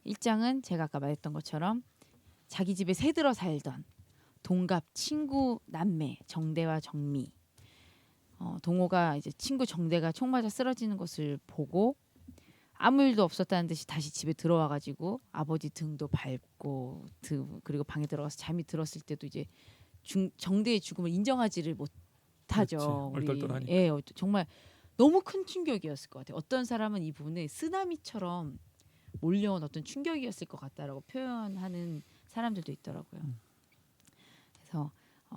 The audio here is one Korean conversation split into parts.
1장은 제가 아까 말했던 것처럼 자기 집에 새들어 살던 동갑 친구 남매 정대와 정미. 동호가 이제 친구 정대가 총 맞아 쓰러지는 것을 보고 아무 일도 없었다는 듯이 다시 집에 들어와가지고 아버지 등도 밟고 그리고 방에 들어가서 잠이 들었을 때도 이제 정대의 죽음을 인정하지를 못하죠. 그렇지. 얼떨떨하니까. 예, 정말 너무 큰 충격이었을 것 같아요. 어떤 사람은 이 부분을 쓰나미처럼 몰려온 어떤 충격이었을 것 같다라고 표현하는 사람들도 있더라고요. 그래서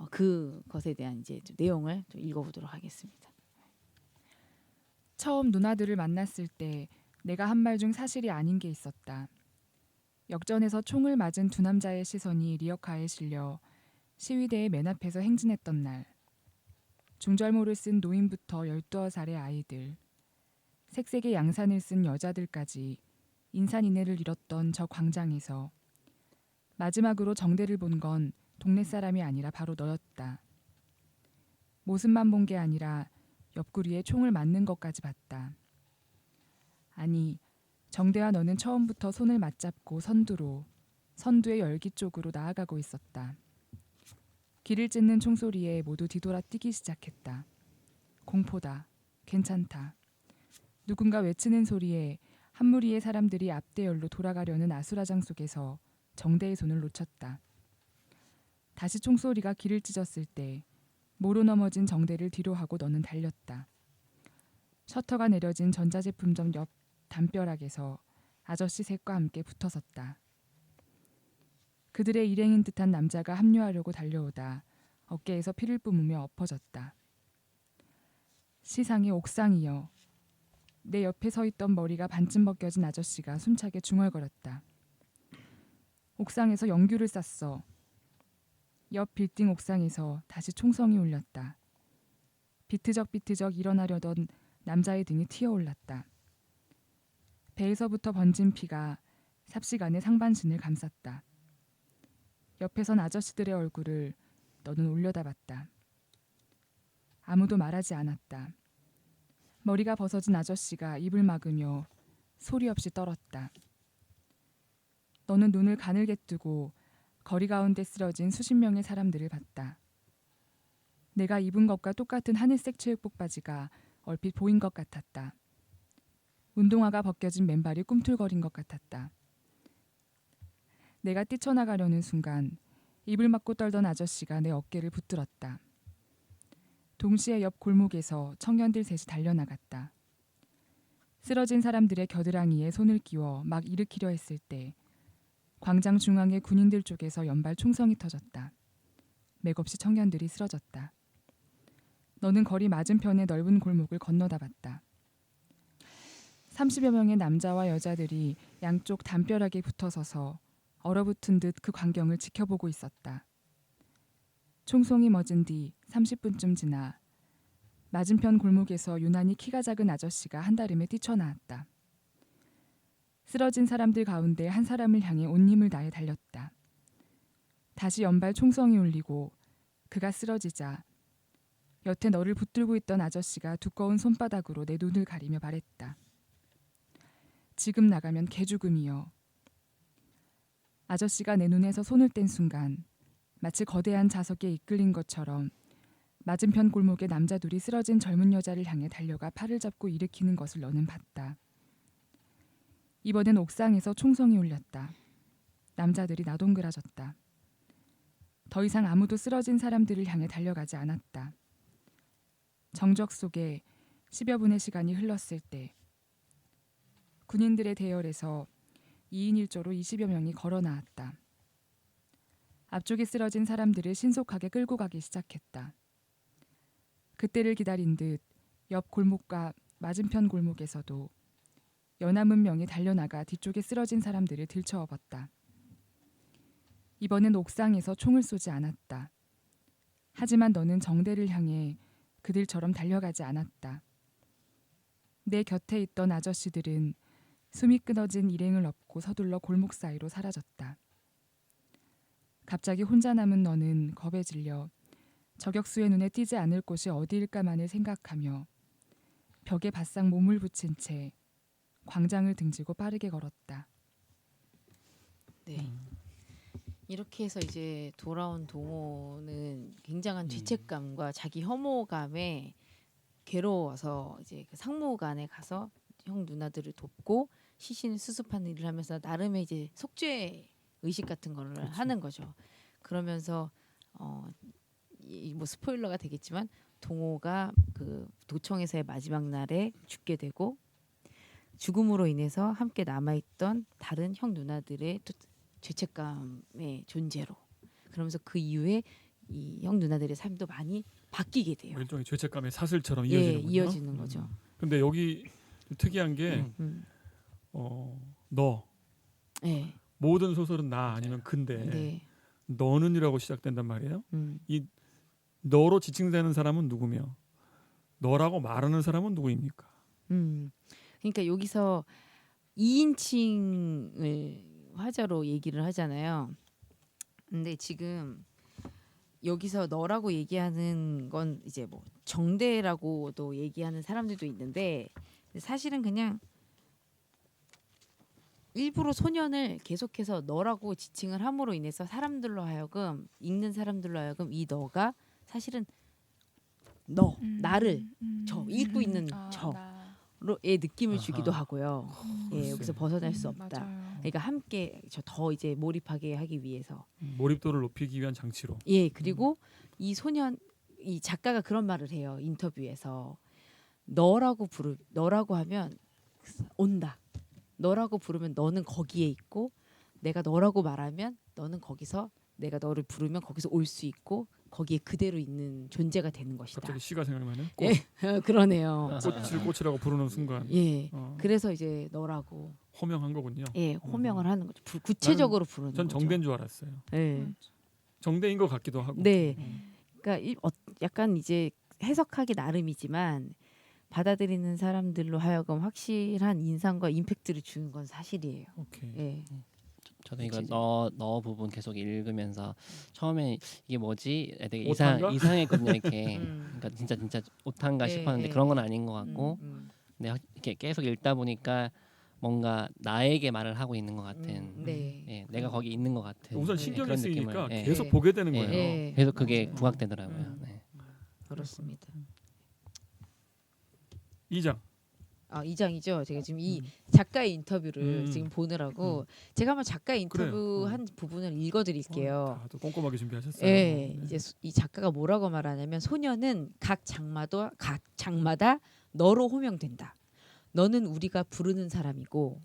그것에 대한 이제 좀 내용을 좀 읽어보도록 하겠습니다. 처음 누나들을 만났을 때 내가 한 말 중 사실이 아닌 게 있었다. 역전에서 총을 맞은 두 남자의 시선이 리어카에 실려 시위대의 맨 앞에서 행진했던 날. 중절모를 쓴 노인부터 12살의 아이들, 색색의 양산을 쓴 여자들까지 인산인해를 잃었던 저 광장에서 마지막으로 정대를 본 건 동네 사람이 아니라 바로 너였다. 모습만 본 게 아니라 옆구리에 총을 맞는 것까지 봤다. 아니, 정대와 너는 처음부터 손을 맞잡고 선두의 열기 쪽으로 나아가고 있었다. 길을 찢는 총소리에 모두 뒤돌아 뛰기 시작했다. 공포다. 괜찮다. 누군가 외치는 소리에 한 무리의 사람들이 앞대열로 돌아가려는 아수라장 속에서 정대의 손을 놓쳤다. 다시 총소리가 길을 찢었을 때 모로 넘어진 정대를 뒤로하고 너는 달렸다. 셔터가 내려진 전자제품점 옆 담벼락에서 아저씨 셋과 함께 붙어섰다. 그들의 일행인 듯한 남자가 합류하려고 달려오다 어깨에서 피를 뿜으며 엎어졌다. 시상의 옥상이여. 내 옆에 서 있던 머리가 반쯤 벗겨진 아저씨가 숨차게 중얼거렸다. 옥상에서 연규를 쐈어. 옆 빌딩 옥상에서 다시 총성이 울렸다. 비트적 일어나려던 남자의 등이 튀어올랐다. 배에서부터 번진 피가 삽시간에 상반신을 감쌌다. 옆에 선 아저씨들의 얼굴을 너는 올려다봤다. 아무도 말하지 않았다. 머리가 벗어진 아저씨가 입을 막으며 소리 없이 떨었다. 너는 눈을 가늘게 뜨고 거리 가운데 쓰러진 수십 명의 사람들을 봤다. 내가 입은 것과 똑같은 하늘색 체육복 바지가 얼핏 보인 것 같았다. 운동화가 벗겨진 맨발이 꿈틀거린 것 같았다. 내가 뛰쳐나가려는 순간 입을 막고 떨던 아저씨가 내 어깨를 붙들었다. 동시에 옆 골목에서 청년들 셋이 달려나갔다. 쓰러진 사람들의 겨드랑이에 손을 끼워 막 일으키려 했을 때 광장 중앙의 군인들 쪽에서 연발 총성이 터졌다. 맥없이 청년들이 쓰러졌다. 너는 거리 맞은편의 넓은 골목을 건너다 봤다. 30여 명의 남자와 여자들이 양쪽 담벼락에 붙어서서 얼어붙은 듯 그 광경을 지켜보고 있었다. 총성이 멎은 뒤 30분쯤 지나 맞은편 골목에서 유난히 키가 작은 아저씨가 한다름에 뛰쳐나왔다. 쓰러진 사람들 가운데 한 사람을 향해 온 힘을 다해 달렸다. 다시 연발 총성이 울리고 그가 쓰러지자 여태 너를 붙들고 있던 아저씨가 두꺼운 손바닥으로 내 눈을 가리며 말했다. 지금 나가면 개죽음이여. 아저씨가 내 눈에서 손을 뗀 순간 마치 거대한 자석에 이끌린 것처럼 맞은편 골목에 남자 둘이 쓰러진 젊은 여자를 향해 달려가 팔을 잡고 일으키는 것을 너는 봤다. 이번엔 옥상에서 총성이 울렸다. 남자들이 나동그라졌다. 더 이상 아무도 쓰러진 사람들을 향해 달려가지 않았다. 정적 속에 10여 분의 시간이 흘렀을 때 군인들의 대열에서 2인 1조로 20여 명이 걸어 나왔다. 앞쪽에 쓰러진 사람들을 신속하게 끌고 가기 시작했다. 그때를 기다린 듯 옆 골목과 맞은편 골목에서도 여남은 명이 달려나가 뒤쪽에 쓰러진 사람들을 들쳐업었다. 이번엔 옥상에서 총을 쏘지 않았다. 하지만 너는 정대를 향해 그들처럼 달려가지 않았다. 내 곁에 있던 아저씨들은 숨이 끊어진 일행을 업고 서둘러 골목 사이로 사라졌다. 갑자기 혼자 남은 너는 겁에 질려 저격수의 눈에 띄지 않을 곳이 어디일까만을 생각하며 벽에 바싹 몸을 붙인 채 광장을 등지고 빠르게 걸었다. 네. 이렇게 해서 이제 돌아온 동호는 굉장한 죄책감과 자기 혐오감에 괴로워서 이제 그 상무관에 가서 형 누나들을 돕고 시신 수습하는 일을 하면서 나름의 이제 속죄 의식 같은 거를 그치. 하는 거죠. 그러면서 뭐 스포일러가 되겠지만 동호가 그 도청에서의 마지막 날에 죽게 되고 죽음으로 인해서 함께 남아있던 다른 형 누나들의 또 죄책감의 존재로 그러면서 그 이후에 이 형 누나들의 삶도 많이 바뀌게 돼요. 일종의 죄책감의 사슬처럼 예, 이어지는군요. 이어지는 거죠. 근데 여기 좀 특이한 게 음. 너 네, 모든 소설은 나 아니면 근데 네, 너는이라고 시작된단 말이에요. 음, 너로 지칭되는 사람은 누구며 너라고 말하는 사람은 누구입니까? 그러니까 여기서 2인칭을 화자로 얘기를 하잖아요. 근데 지금 여기서 너라고 얘기하는 건 이제 뭐 정대라고도 얘기하는 사람들도 있는데 사실은 그냥 일부러 소년을 계속해서 너라고 지칭을 함으로 인해서 사람들로 하여금 읽는 사람들로 하여금 이 너가 사실은 너 나를 저 읽고 있는 저로의 느낌을 주기도 아하. 하고요. 예, 글쎄. 여기서 벗어날 수 없다. 맞아요. 그러니까 함께 저 더 이제 몰입하게 하기 위해서 몰입도를 높이기 위한 장치로. 예, 그리고 이 소년 이 작가가 그런 말을 해요. 인터뷰에서 너라고 하면 온다. 너라고 부르면 너는 거기에 있고 내가 너라고 말하면 너는 거기서 내가 너를 부르면 거기서 올 수 있고 거기에 그대로 있는 존재가 되는 것이다. 갑자기 시가 생각나네. 예, 그러네요. 꽃이라고 부르는 순간 예, 그래서 이제 너라고 호명한 거군요. 예 호명을 하는 거죠. 구체적으로 부르는 전 거죠. 정대인 줄 알았어요. 예, 정대인 것 같기도 하고. 네. 그러니까 약간 이제 해석하기 나름이지만 받아들이는 사람들로 하여금 확실한 인상과 임팩트를 주는 건 사실이에요. 오케이. 예. 저도 이거 그치. 너 부분 계속 읽으면서 처음에 이게 뭐지? 되게 오탄가? 이상했거든요. 이렇게 음. 그러니까 진짜 오탄가 예, 싶었는데 예, 그런 건 예. 아닌 것 같고 음. 근데 이렇게 계속 읽다 보니까 뭔가 나에게 말을 하고 있는 것 같은 네. 예, 내가 거기 있는 것 같은 우선 네, 신경이 그런 쓰이니까 느낌을, 예. 계속 예. 보게 되는 예. 거예요. 예. 계속 그게 맞아요. 부각되더라고요. 음. 네. 그렇습니다. 2장. 아, 2장이죠. 제가 지금 이 음. 작가의 인터뷰를 음. 지금 보느라고 제가 한번 작가 인터뷰 그래요. 한 부분을 읽어드릴게요. 다들 꼼꼼하게 준비하셨어요. 예, 네. 이제 이 작가가 뭐라고 말하냐면 소녀는 각 장마다 너로 호명된다. 너는 우리가 부르는 사람이고,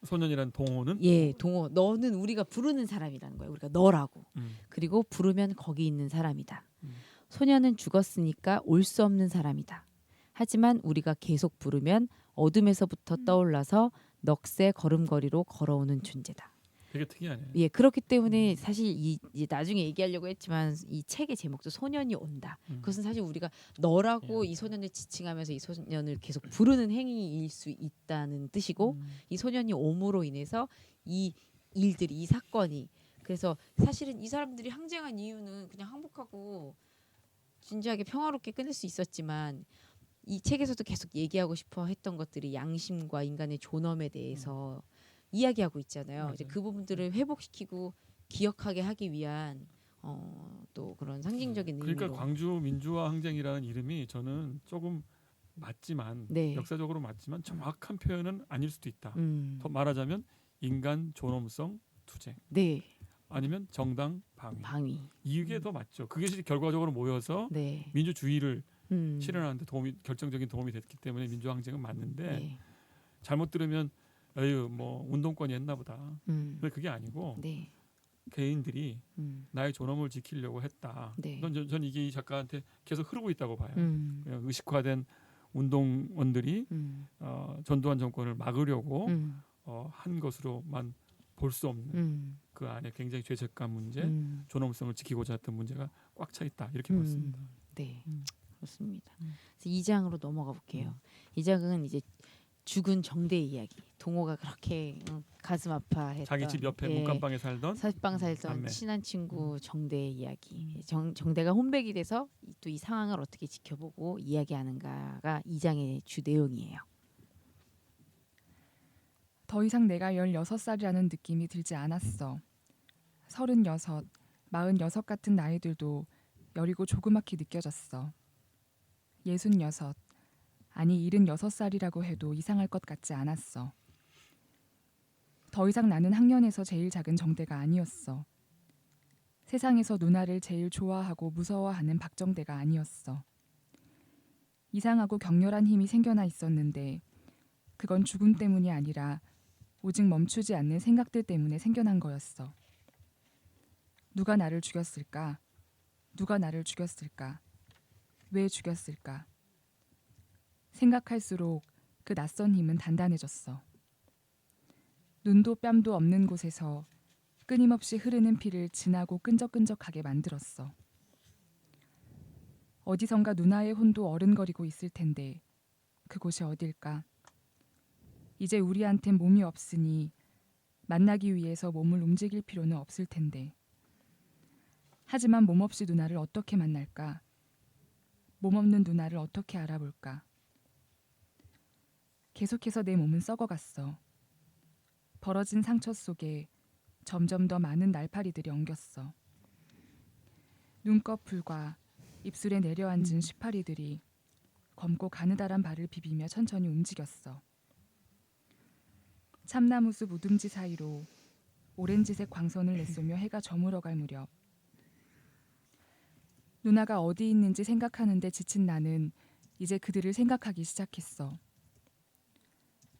소년이란 동호는 예, 동호. 너는 우리가 부르는 사람이라는 거예요. 우리가 너라고. 음. 그리고 부르면 거기 있는 사람이다. 음. 소녀는 죽었으니까 올 수 없는 사람이다. 하지만 우리가 계속 부르면 어둠에서부터 떠올라서 넋의 걸음걸이로 걸어오는 존재다. 되게 특이하네. 예, 그렇기 때문에 사실 이제 나중에 얘기하려고 했지만 이 책의 제목도 소년이 온다. 그것은 사실 우리가 너라고 이 소년을 지칭하면서 이 소년을 계속 부르는 행위일 수 있다는 뜻이고 이 소년이 옴으로 인해서 이 일들이 이 사건이 그래서 사실은 이 사람들이 항쟁한 이유는 그냥 항복하고 진지하게 평화롭게 끝낼 수 있었지만 이 책에서도 계속 얘기하고 싶어 했던 것들이 양심과 인간의 존엄에 대해서 이야기하고 있잖아요. 맞아요. 이제 그 부분들을 회복시키고 기억하게 하기 위한 또 그런 상징적인 그러니까 의미로. 광주 민주화 항쟁이라는 이름이 저는 조금 맞지만 네. 역사적으로 맞지만 정확한 표현은 아닐 수도 있다. 음. 더 말하자면 인간 존엄성 투쟁 네. 아니면 정당 방위. 방위. 이게 더 맞죠. 그게 결과적으로 모여서 네. 민주주의를 음. 실현하는데 결정적인 도움이 됐기 때문에 민주화 항쟁은 맞는데 네. 잘못 들으면 에휴 뭐 운동권이 했나 보다. 음. 근데 그게 아니고 네. 개인들이 음. 나의 존엄을 지키려고 했다. 네. 전 이게 이 작가한테 계속 흐르고 있다고 봐요. 음. 그냥 의식화된 운동원들이 전두환 정권을 막으려고 한 것으로만 볼 수 없는 그 안에 굉장히 죄책감 문제, 존엄성을 지키고자 했던 문제가 꽉 차 있다 이렇게 봤습니다. 네. 그렇습니다. 그래서 2장으로 넘어가 볼게요. 2장은 이제 죽은 정대의 이야기. 동호가 그렇게 가슴 아파했던 자기 집 옆에 문간방에 살던 사십방 살던 남매. 친한 친구 정대의 이야기. 정대가 혼백이 돼서 또 이 상황을 어떻게 지켜보고 이야기하는가가 2장의 주 내용이에요. 더 이상 내가 16살이라는 느낌이 들지 않았어. 36, 46 같은 나이들도 여리고 조그맣게 느껴졌어. 66, 아니 76살이라고 해도 이상할 것 같지 않았어. 더 이상 나는 학년에서 제일 작은 정대가 아니었어. 세상에서 누나를 제일 좋아하고 무서워하는 박정대가 아니었어. 이상하고 격렬한 힘이 생겨나 있었는데 그건 죽음 때문이 아니라 오직 멈추지 않는 생각들 때문에 생겨난 거였어. 누가 나를 죽였을까? 누가 나를 죽였을까? 왜 죽였을까? 생각할수록 그 낯선 힘은 단단해졌어. 눈도 뺨도 없는 곳에서 끊임없이 흐르는 피를 진하고 끈적끈적하게 만들었어. 어디선가 누나의 혼도 어른거리고 있을 텐데 그곳이 어딜까? 이제 우리한텐 몸이 없으니 만나기 위해서 몸을 움직일 필요는 없을 텐데. 하지만 몸 없이 누나를 어떻게 만날까? 몸 없는 누나를 어떻게 알아볼까? 계속해서 내 몸은 썩어갔어. 벌어진 상처 속에 점점 더 많은 날파리들이 엉겼어. 눈꺼풀과 입술에 내려앉은 쉬파리들이 검고 가느다란 발을 비비며 천천히 움직였어. 참나무숲 우둥지 사이로 오렌지색 광선을 내쏘며 해가 저물어갈 무렵 누나가 어디 있는지 생각하는데 지친 나는 이제 그들을 생각하기 시작했어.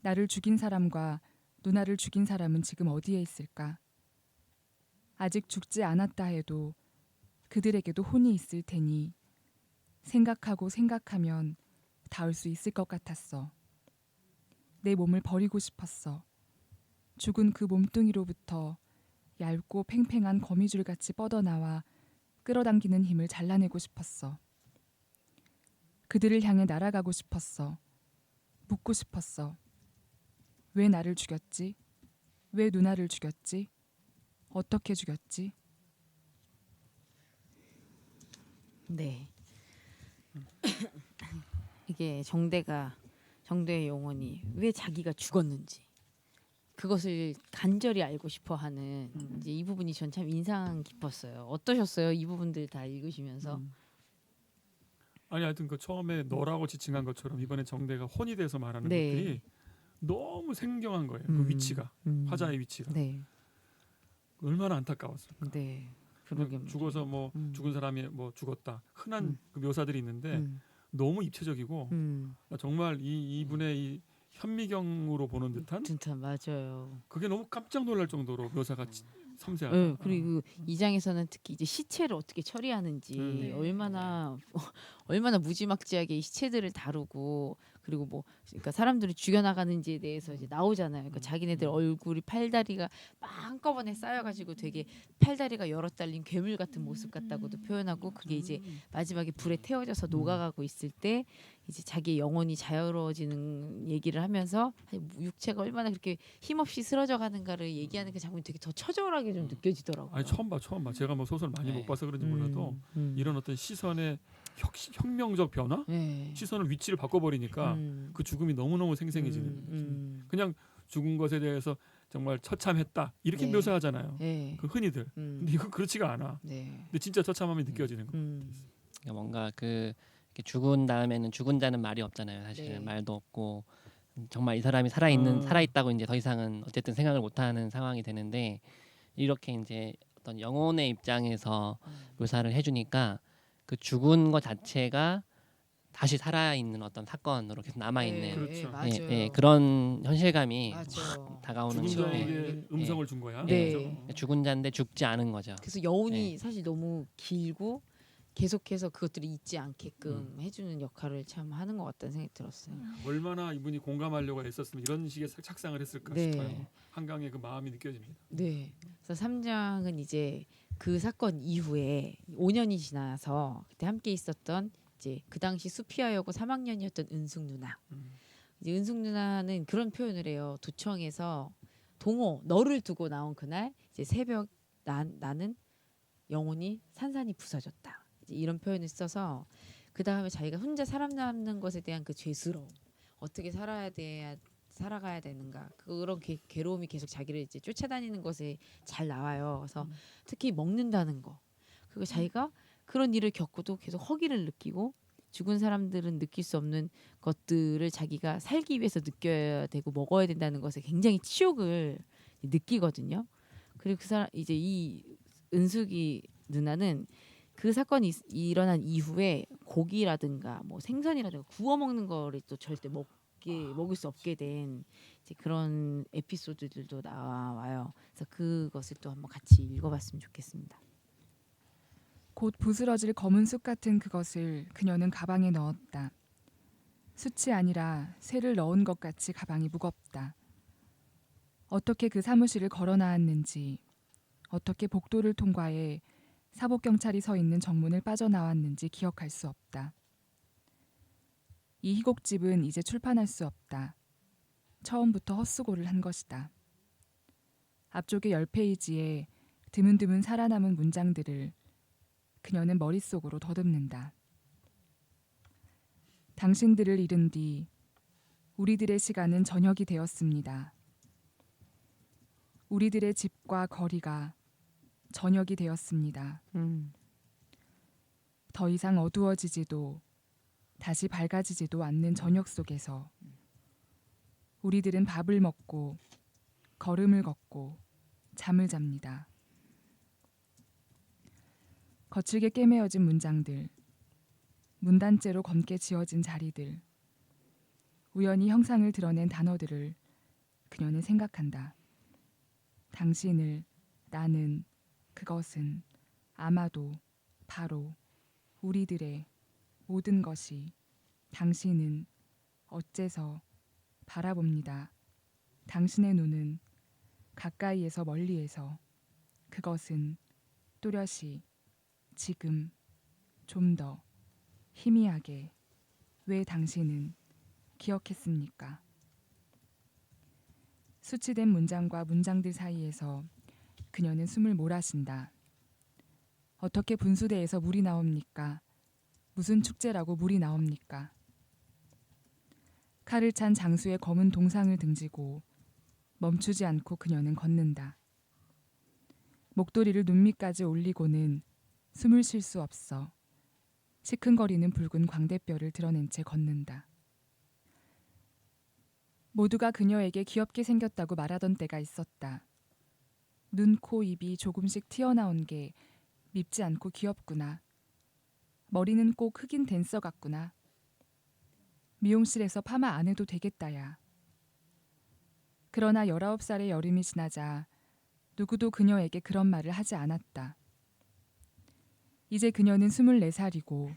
나를 죽인 사람과 누나를 죽인 사람은 지금 어디에 있을까? 아직 죽지 않았다 해도 그들에게도 혼이 있을 테니 생각하고 생각하면 닿을 수 있을 것 같았어. 내 몸을 버리고 싶었어. 죽은 그 몸뚱이로부터 얇고 팽팽한 거미줄같이 뻗어나와 끌어당기는 힘을 잘라내고 싶었어. 그들을 향해 날아가고 싶었어. 묻고 싶었어. 왜 나를 죽였지? 왜 누나를 죽였지? 어떻게 죽였지? 네. 이게 정대의 영혼이 왜 자기가 죽었는지 그것을 간절히 알고 싶어하는 이제 이 부분이 전 참 인상 깊었어요. 어떠셨어요? 이 부분들 다 읽으시면서? 아니 하여튼 그 처음에 너라고 지칭한 것처럼 이번에 정대가 혼이 돼서 말하는 네. 것들이 너무 생경한 거예요. 그 위치가 화자의 위치가 네, 얼마나 안타까웠을까. 네, 그러게 죽어서 뭐 죽은 사람이 뭐 죽었다 흔한 그 묘사들이 있는데 음, 너무 입체적이고 정말 이분의 이 현미경으로 보는 듯한 진짜 맞아요. 그게 너무 깜짝 놀랄 정도로 묘사가 섬세하다. 네, 그리고 이 장에서는 특히 이제 시체를 어떻게 처리하는지 네. 얼마나 무지막지하게 이 시체들을 다루고 그리고 뭐 그러니까 사람들을 죽여나가는지에 대해서 이제 나오잖아요. 그러니까 자기네들 얼굴이 팔다리가 막 한꺼번에 쌓여가지고 되게 팔다리가 여러 달린 괴물 같은 모습 같다고도 표현하고 그게 이제 마지막에 불에 태워져서 녹아가고 있을 때 이제 자기 영혼이 자유로워지는 얘기를 하면서 육체가 얼마나 그렇게 힘없이 쓰러져 가는가를 얘기하는 그 장면이 되게 더 처절하게 좀 느껴지더라고요. 아니 처음 봐. 제가 뭐 소설 많이 못 봐서 그런지 몰라도 이런 어떤 시선의 혁명적 변화, 네. 시선을 위치를 바꿔버리니까 그 죽음이 너무너무 생생해지는 그냥 죽은 것에 대해서 정말 처참했다 이렇게 네. 묘사하잖아요. 네. 그 흔히들. 근데 이건 그렇지가 않아. 네. 근데 진짜 처참함이 느껴지는 거. 그러니까 뭔가 그 이렇게 죽은 다음에는 죽은 자는 말이 없잖아요. 사실은 네. 말도 없고 정말 이 사람이 살아있다고 이제 더 이상은 어쨌든 생각을 못하는 상황이 되는데 이렇게 이제 어떤 영혼의 입장에서 묘사를 해주니까 그 죽은 것 자체가 다시 살아있는 어떤 사건으로 계속 남아있는 네, 그렇죠. 네, 맞아요. 예, 그런 현실감이 맞아요. 다가오는 죽은 거죠. 자에게 음성을 준 거야. 네. 그렇죠? 죽은 자인데 죽지 않은 거죠. 그래서 여운이 사실 너무 길고 계속해서 그것들이 잊지 않게끔 해주는 역할을 참 하는 것 같다는 생각이 들었어요. 얼마나 이분이 공감하려고 애썼으면 이런 식의 착상을 했을까 네. 싶어요. 한강의 그 마음이 느껴집니다. 네. 그래서 3장은 이제 그 사건 이후에 5년이 지나서 그때 함께 있었던 이제 그 당시 수피아여고 3학년이었던 은숙 누나. 이제 은숙 누나는 그런 표현을 해요. 도청에서 동호 너를 두고 나온 그날 이제 새벽 나는 영혼이 산산이 부서졌다. 이제 이런 표현을 써서 그 다음에 자기가 혼자 사람 남는 것에 대한 그 죄스러움, 어떻게 살아야 살아가야 되는가 그런 괴로움이 계속 자기를 이제 쫓아다니는 것에 잘 나와요. 그래서 특히 먹는다는 거 그리고 자기가 그런 일을 겪고도 계속 허기를 느끼고 죽은 사람들은 느낄 수 없는 것들을 자기가 살기 위해서 느껴야 되고 먹어야 된다는 것에 굉장히 치욕을 느끼거든요. 그리고 그 사람 이제 이 은숙이 누나는 그 사건이 일어난 이후에 고기라든가 뭐 생선이라든가 구워 먹는 거를 또 절대 먹을 수 없게 된 이제 그런 에피소드들도 나와요. 그래서 그것을 또 한번 같이 읽어봤으면 좋겠습니다. 곧 부스러질 검은 쑥 같은 그것을 그녀는 가방에 넣었다. 숯이 아니라 쇠를 넣은 것 같이 가방이 무겁다. 어떻게 그 사무실을 걸어 나왔는지, 어떻게 복도를 통과해 사법경찰이 서 있는 정문을 빠져나왔는지 기억할 수 없다. 이 희곡집은 이제 출판할 수 없다. 처음부터 헛수고를 한 것이다. 앞쪽의 10페이지에 드문드문 살아남은 문장들을 그녀는 머릿속으로 더듬는다. 당신들을 잃은 뒤 우리들의 시간은 저녁이 되었습니다. 우리들의 집과 거리가 저녁이 되었습니다. 더 이상 어두워지지도 다시 밝아지지도 않는 저녁 속에서 우리들은 밥을 먹고 걸음을 걷고 잠을 잡니다. 거칠게 꿰매어진 문장들, 문단째로 검게 지어진 자리들, 우연히 형상을 드러낸 단어들을 그녀는 생각한다. 당신을, 나는, 그것은, 아마도, 바로, 우리들의, 모든 것이, 당신은, 어째서, 바라봅니다. 당신의 눈은, 가까이에서 멀리에서, 그것은, 또렷이, 지금, 좀 더, 희미하게, 왜 당신은 기억했습니까? 수치된 문장과 문장들 사이에서 그녀는 숨을 몰아쉰다. 어떻게 분수대에서 물이 나옵니까? 무슨 축제라고 물이 나옵니까? 칼을 찬 장수의 검은 동상을 등지고 멈추지 않고 그녀는 걷는다. 목도리를 눈밑까지 올리고는 숨을 쉴 수 없어 시큰거리는 붉은 광대뼈를 드러낸 채 걷는다. 모두가 그녀에게 귀엽게 생겼다고 말하던 때가 있었다. 눈, 코, 입이 조금씩 튀어나온 게 밉지 않고 귀엽구나. 머리는 꼭 흑인 댄서 같구나. 미용실에서 파마 안 해도 되겠다야. 그러나 19살의 여름이 지나자 누구도 그녀에게 그런 말을 하지 않았다. 이제 그녀는 24살이고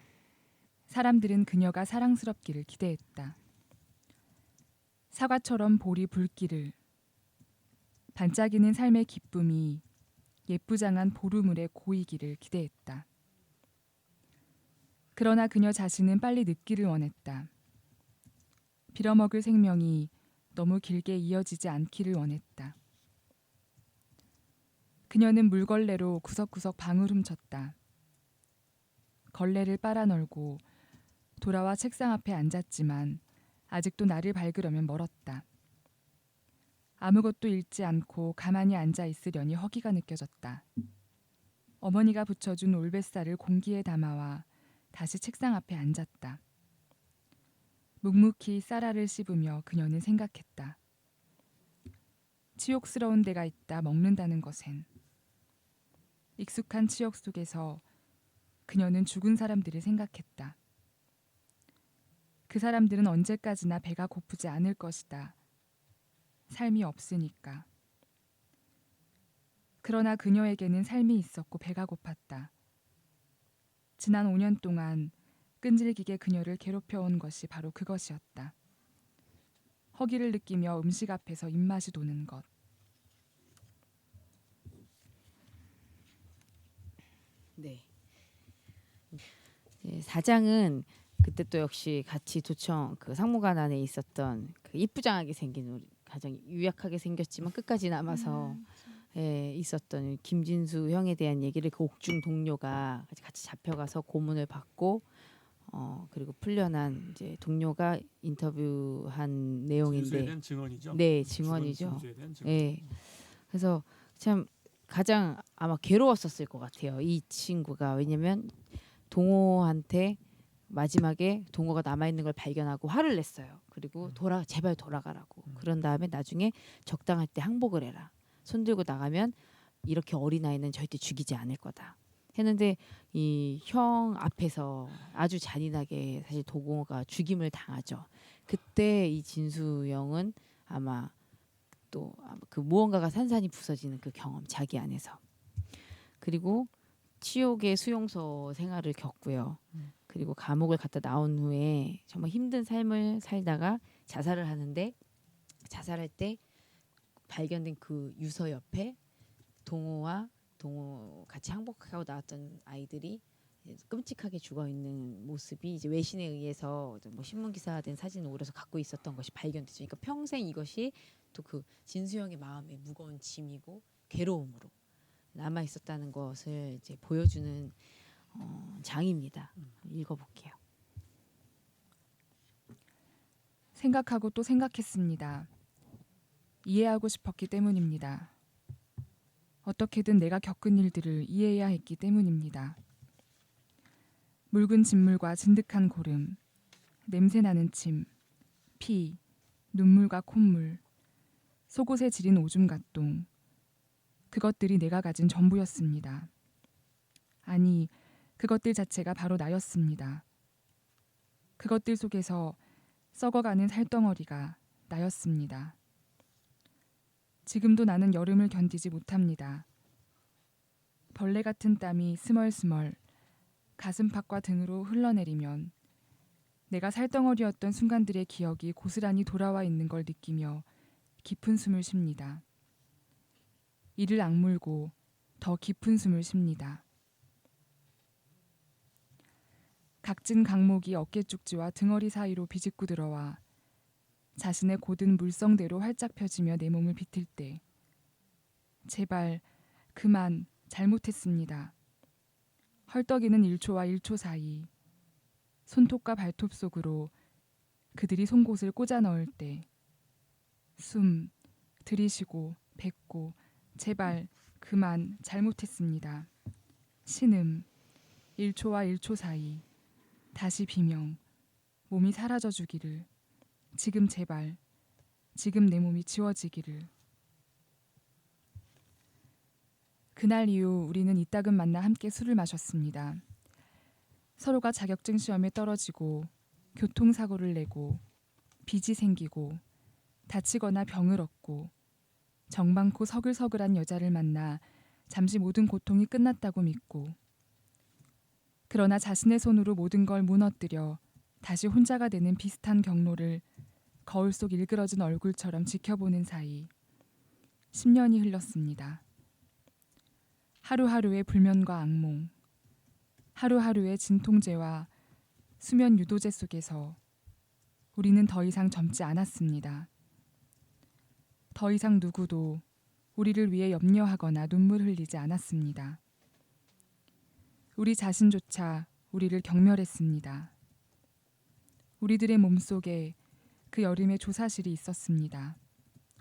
사람들은 그녀가 사랑스럽기를 기대했다. 사과처럼 볼이 붉기를, 반짝이는 삶의 기쁨이 예쁘장한 보루물에 고이기를 기대했다. 그러나 그녀 자신은 빨리 늙기를 원했다. 빌어먹을 생명이 너무 길게 이어지지 않기를 원했다. 그녀는 물걸레로 구석구석 방을 훔쳤다. 걸레를 빨아널고 돌아와 책상 앞에 앉았지만 아직도 나를 밝으려면 멀었다. 아무것도 읽지 않고 가만히 앉아 있으려니 허기가 느껴졌다. 어머니가 부쳐준 올뱃살을 공기에 담아와 다시 책상 앞에 앉았다. 묵묵히 쌀알을 씹으며 그녀는 생각했다. 치욕스러운 데가 있다 먹는다는 것엔. 익숙한 치욕 속에서 그녀는 죽은 사람들을 생각했다. 그 사람들은 언제까지나 배가 고프지 않을 것이다. 삶이 없으니까. 그러나 그녀에게는 삶이 있었고 배가 고팠다. 지난 5년 동안 끈질기게 그녀를 괴롭혀온 것이 바로 그것이었다. 허기를 느끼며 음식 앞에서 입맛이 도는 것. 네. 4장은 그때 또 역시 같이 도청 그 상무관 안에 있었던 그 이쁘장하게 생긴 우리 가장 유약하게 생겼지만 끝까지 남아서 있었던 김진수 형에 대한 얘기를 그 옥중 동료가 같이 잡혀가서 고문을 받고 그리고 풀려난 이제 동료가 인터뷰한 진수에 내용인데, 대한 증언이죠. 네, 증언이죠. 진수에 대한 증언. 네, 그래서 참 가장 아마 괴로웠었을 것 같아요. 이 친구가. 왜냐면 동호한테 마지막에 동호가 남아 있는 걸 발견하고 화를 냈어요. 그리고 제발 돌아가라고. 그런 다음에 나중에 적당할 때 항복을 해라. 손 들고 나가면 이렇게 어린 아이는 절대 죽이지 않을 거다. 했는데 이 형 앞에서 아주 잔인하게 사실 동호가 죽임을 당하죠. 그때 이 진수 형은 아마 또 그 무언가가 산산이 부서지는 그 경험, 자기 안에서. 그리고 치욕의 수용소 생활을 겪고요. 그리고 감옥을 갔다 나온 후에 정말 힘든 삶을 살다가 자살을 하는데, 자살할 때 발견된 그 유서 옆에 동호 같이 항복하고 나왔던 아이들이 끔찍하게 죽어 있는 모습이 이제 외신에 의해서 뭐 신문 기사화된 사진을 오려서 갖고 있었던 것이 발견됐죠. 그러니까 평생 이것이 또 그 진수형의 마음에 무거운 짐이고 괴로움으로 남아 있었다는 것을 이제 보여주는 장입니다. 읽어볼게요. 생각하고 또 생각했습니다. 이해하고 싶었기 때문입니다. 어떻게든 내가 겪은 일들을 이해해야 했기 때문입니다. 묽은 진물과 진득한 고름, 냄새나는 침, 피, 눈물과 콧물, 속옷에 지린 오줌 가똥, 그것들이 내가 가진 전부였습니다. 아니, 그것들 자체가 바로 나였습니다. 그것들 속에서 썩어가는 살덩어리가 나였습니다. 지금도 나는 여름을 견디지 못합니다. 벌레 같은 땀이 스멀스멀 가슴팍과 등으로 흘러내리면 내가 살덩어리였던 순간들의 기억이 고스란히 돌아와 있는 걸 느끼며 깊은 숨을 쉽니다. 이를 악물고 더 깊은 숨을 쉽니다. 각진 강목이 어깨쪽지와 등허리 사이로 비집고 들어와 자신의 곧은 물성대로 활짝 펴지며 내 몸을 비틀 때 제발 그만 잘못했습니다. 헐떡이는 1초와 1초 사이 손톱과 발톱 속으로 그들이 송곳을 꽂아 넣을 때 숨 들이쉬고 뱉고 제발 그만 잘못했습니다. 신음 1초와 1초 사이 다시 비명 몸이 사라져 주기를 지금 제발 지금 내 몸이 지워지기를. 그날 이후 우리는 이따금 만나 함께 술을 마셨습니다. 서로가 자격증 시험에 떨어지고 교통사고를 내고 빚이 생기고 다치거나 병을 얻고 정방고 서글서글한 여자를 만나 잠시 모든 고통이 끝났다고 믿고 그러나 자신의 손으로 모든 걸 무너뜨려 다시 혼자가 되는 비슷한 경로를 거울 속 일그러진 얼굴처럼 지켜보는 사이 10년이 흘렀습니다. 하루하루의 불면과 악몽, 하루하루의 진통제와 수면 유도제 속에서 우리는 더 이상 젊지 않았습니다. 더 이상 누구도 우리를 위해 염려하거나 눈물 흘리지 않았습니다. 우리 자신조차 우리를 경멸했습니다. 우리들의 몸속에 그 여름의 조사실이 있었습니다.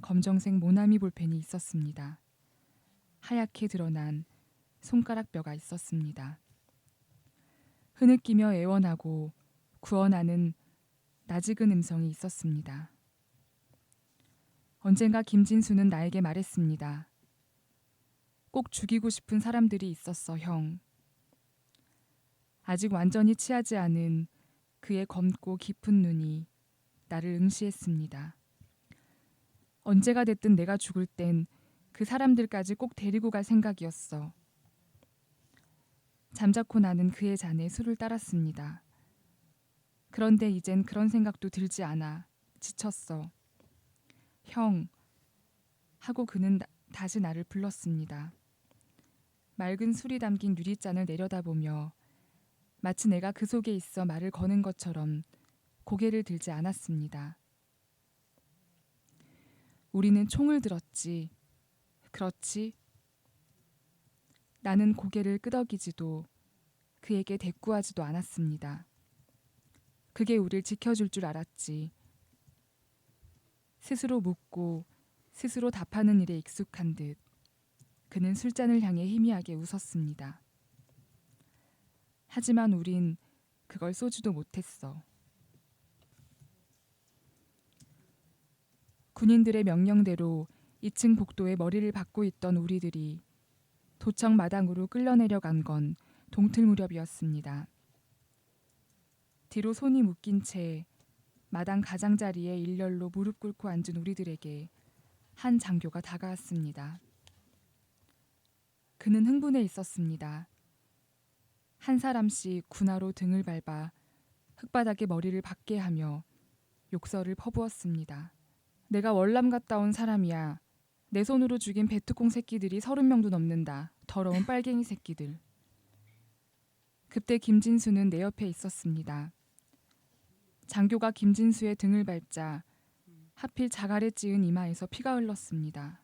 검정색 모나미 볼펜이 있었습니다. 하얗게 드러난 손가락 뼈가 있었습니다. 흐느끼며 애원하고 구원하는 낯익은 음성이 있었습니다. 언젠가 김진수는 나에게 말했습니다. 꼭 죽이고 싶은 사람들이 있었어, 형. 아직 완전히 취하지 않은 그의 검고 깊은 눈이 나를 응시했습니다. 언제가 됐든 내가 죽을 땐 그 사람들까지 꼭 데리고 갈 생각이었어. 잠자코 나는 그의 잔에 술을 따랐습니다. 그런데 이젠 그런 생각도 들지 않아. 지쳤어. 형, 하고 그는 다시 나를 불렀습니다. 맑은 술이 담긴 유리잔을 내려다보며 마치 내가 그 속에 있어 말을 거는 것처럼 고개를 들지 않았습니다. 우리는 총을 들었지. 그렇지? 나는 고개를 끄덕이지도 그에게 대꾸하지도 않았습니다. 그게 우릴 지켜줄 줄 알았지. 스스로 묻고 스스로 답하는 일에 익숙한 듯 그는 술잔을 향해 희미하게 웃었습니다. 하지만 우린 그걸 쏘지도 못했어. 군인들의 명령대로 2층 복도에 머리를 박고 있던 우리들이 도청 마당으로 끌려내려간 건 동틀 무렵이었습니다. 뒤로 손이 묶인 채 마당 가장자리에 일렬로 무릎 꿇고 앉은 우리들에게 한 장교가 다가왔습니다. 그는 흥분해 있었습니다. 한 사람씩 군화로 등을 밟아 흙바닥에 머리를 박게 하며 욕설을 퍼부었습니다. 내가 월남 갔다 온 사람이야. 내 손으로 죽인 베트콩 새끼들이 30명도 넘는다. 더러운 빨갱이 새끼들. 그때 김진수는 내 옆에 있었습니다. 장교가 김진수의 등을 밟자 하필 자갈에 찌은 이마에서 피가 흘렀습니다.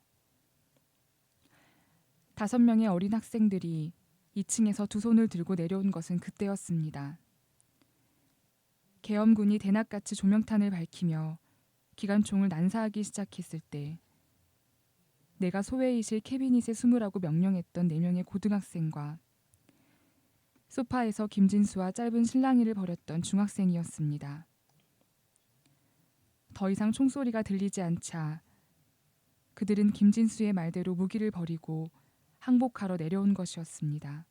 5명의 어린 학생들이 2층에서 두 손을 들고 내려온 것은 그때였습니다. 계엄군이 대낮같이 조명탄을 밝히며 기관총을 난사하기 시작했을 때 내가 소회의실 캐비닛에 숨으라고 명령했던 4명의 고등학생과 소파에서 김진수와 짧은 실랑이를 벌였던 중학생이었습니다. 더 이상 총소리가 들리지 않자 그들은 김진수의 말대로 무기를 버리고 항복하러 내려온 것이었습니다.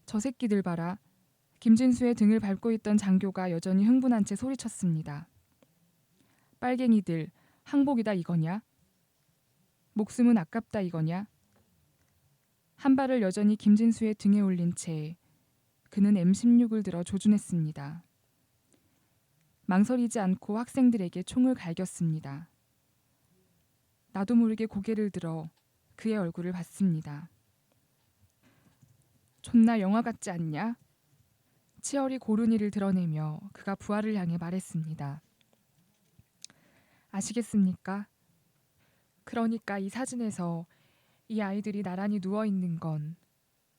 저 새끼들 봐라. 김진수의 등을 밟고 있던 장교가 여전히 흥분한 채 소리쳤습니다. 빨갱이들, 항복이다 이거냐? 목숨은 아깝다 이거냐? 한 발을 여전히 김진수의 등에 올린 채 그는 M16을 들어 조준했습니다. 망설이지 않고 학생들에게 총을 갈겼습니다. 나도 모르게 고개를 들어 그의 얼굴을 봤습니다. 존나 영화 같지 않냐? 치열이 고른이를 드러내며 그가 부하를 향해 말했습니다. 아시겠습니까? 그러니까 이 사진에서 이 아이들이 나란히 누워있는 건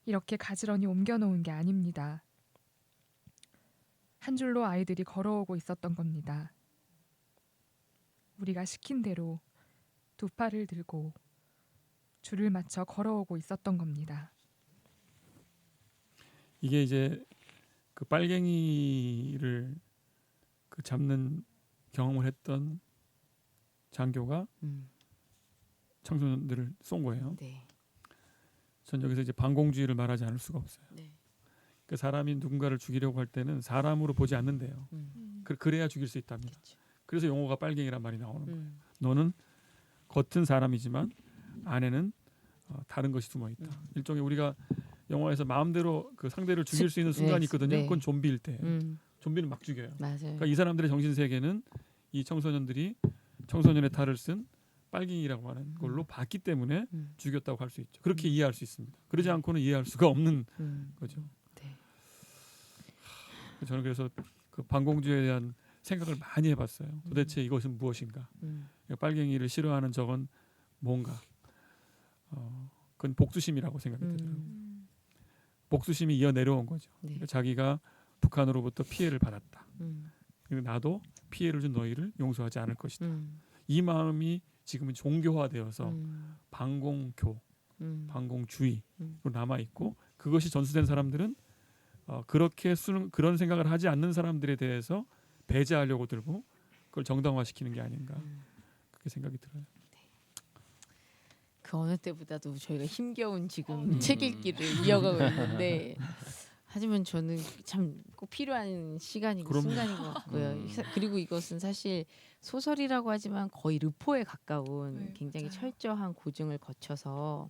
이렇게 가지런히 옮겨놓은 게 아닙니다. 한 줄로 아이들이 걸어오고 있었던 겁니다. 우리가 시킨 대로 두 팔을 들고 줄을 맞춰 걸어오고 있었던 겁니다. 이게 이제 그 빨갱이를 그 잡는 경험을 했던 장교가 청소년들을 쏜 거예요. 네. 전 여기서 이제 반공주의를 말하지 않을 수가 없어요. 네. 그 사람이 누군가를 죽이려고 할 때는 사람으로 보지 않는데요. 그래야 죽일 수 있답니다. 그렇죠. 그래서 용어가 빨갱이란 말이 나오는 거예요. 너는 겉은 사람이지만 안에는 다른 것이 숨어 있다. 일종의 우리가 영화에서 마음대로 그 상대를 죽일 수 있는 순간이 있거든요. 네. 그건 좀비일 때예요. 좀비는 막 죽여요. 맞아요. 그러니까 이 사람들의 정신 세계는 이 청소년들이 청소년의 탈을 쓴 빨갱이라고 하는 걸로 봤기 때문에 죽였다고 할 수 있죠. 그렇게 이해할 수 있습니다. 그러지 않고는 이해할 수가 없는 거죠. 네. 저는 그래서 그 반공주의에 대한 생각을 많이 해봤어요. 도대체 이것은 무엇인가? 빨갱이를 싫어하는 적은 뭔가? 그건 복수심이라고 생각이 들더라고요. 복수심이 이어 내려온 거죠. 네. 그러니까 자기가 북한으로부터 피해를 받았다. 그리고 나도 피해를 준 너희를 용서하지 않을 것이다. 이 마음이 지금은 종교화되어서 반공교, 반공주의로 남아 있고 그것이 전수된 사람들은 그렇게 그런 생각을 하지 않는 사람들에 대해서 배제하려고 들고 그걸 정당화시키는 게 아닌가 그렇게 생각이 들어요. 그 어느 때보다도 저희가 힘겨운 지금 책 읽기를 이어가고 있는데 하지만 저는 참 꼭 필요한 시간이고 그럼요. 순간인 것 같고요. 그리고 이것은 사실 소설이라고 하지만 거의 르포에 가까운 네, 굉장히 맞아요. 철저한 고증을 거쳐서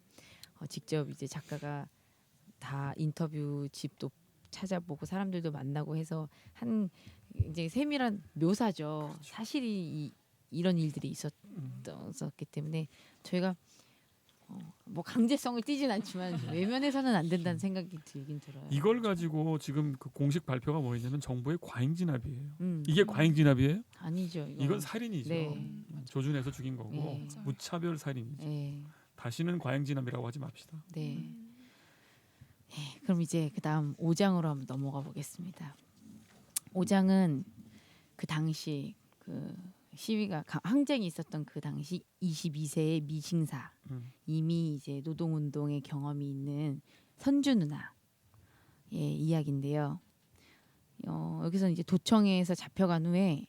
직접 이제 작가가 다 인터뷰 집도 찾아보고 사람들도 만나고 해서 한 이제 세밀한 묘사죠. 그렇죠. 사실이 이런 일들이 있었기 때문에 저희가 뭐 강제성을 띠진 않지만 외면해서는 안 된다는 생각이 들긴 들어요. 이걸 가지고 지금 그 공식 발표가 뭐냐면 정부의 과잉 진압이에요. 이게 과잉 진압이에요? 아니죠. 이건 살인이죠. 네. 조준해서 죽인 거고 네. 무차별 살인이죠. 네. 다시는 과잉 진압이라고 하지 맙시다. 네. 네. 그럼 이제 그다음 5장으로 한번 넘어가 보겠습니다. 오장은 그 당시 그 시위가 항쟁이 있었던 그 당시 22세의 미싱사, 이미 이제 노동운동의 경험이 있는 선주 누나의 이야기인데요. 여기서 이제 도청에서 잡혀간 후에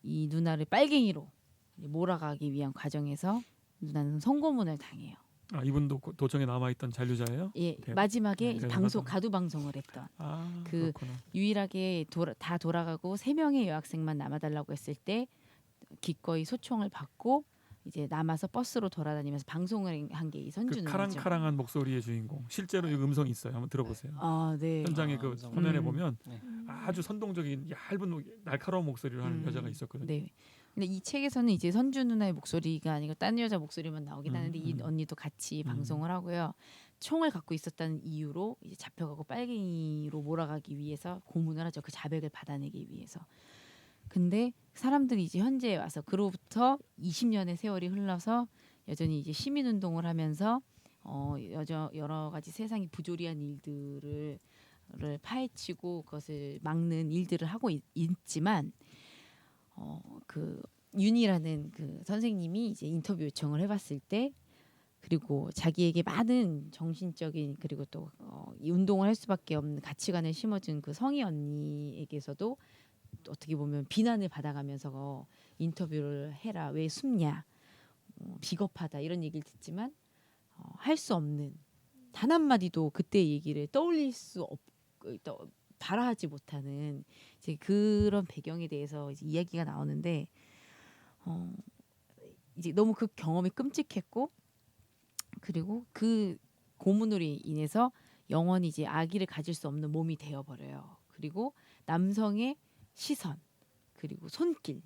이 누나를 빨갱이로 몰아가기 위한 과정에서 누나는 성고문을 당해요. 아, 이분도 도청에 남아있던 잔류자예요? 예, 네. 마지막에 네, 방송 맞아. 가두 방송을 했던 그 그렇구나. 유일하게 다 돌아가고 3명의 여학생만 남아달라고 했을 때 기꺼이 소총을 받고 이제 남아서 버스로 돌아다니면서 방송을 한 게 이 선주 그 누나죠. 카랑카랑한 목소리의 주인공. 실제로 이 음성이 있어요. 한번 들어보세요. 아, 네. 현장의 그 음성. 화면에 보면 네. 아주 선동적인 얇은 날카로운 목소리를 하는 여자가 있었거든요. 네. 근데 이 책에서는 이제 선주 누나의 목소리가 아니고 딴 여자 목소리만 나오긴 하는데 이 언니도 같이 방송을 하고요. 총을 갖고 있었다는 이유로 이제 잡혀가고 빨갱이로 몰아가기 위해서 고문을 하죠. 그 자백을 받아내기 위해서. 근데 사람들이 이제 현재에 와서 그로부터 20년의 세월이 흘러서 여전히 이제 시민 운동을 하면서 여러 가지 세상이 부조리한 일들을 파헤치고 그것을 막는 일들을 하고 있지만 그 윤이라는 그 선생님이 이제 인터뷰 요청을 해봤을 때 그리고 자기에게 많은 정신적인 그리고 또 이 운동을 할 수밖에 없는 가치관을 심어준 그 성희 언니에게서도 어떻게 보면 비난을 받아가면서 인터뷰를 해라 왜 숨냐 비겁하다 이런 얘기를 듣지만 할 수 없는 단 한마디도 그때 얘기를 떠올릴 수 없고 발화하지 못하는 이제 그런 배경에 대해서 이제 이야기가 나오는데 이제 너무 그 경험이 끔찍했고 그리고 그 고문으로 인해서 영원히 이제 아기를 가질 수 없는 몸이 되어버려요. 그리고 남성의 시선 그리고 손길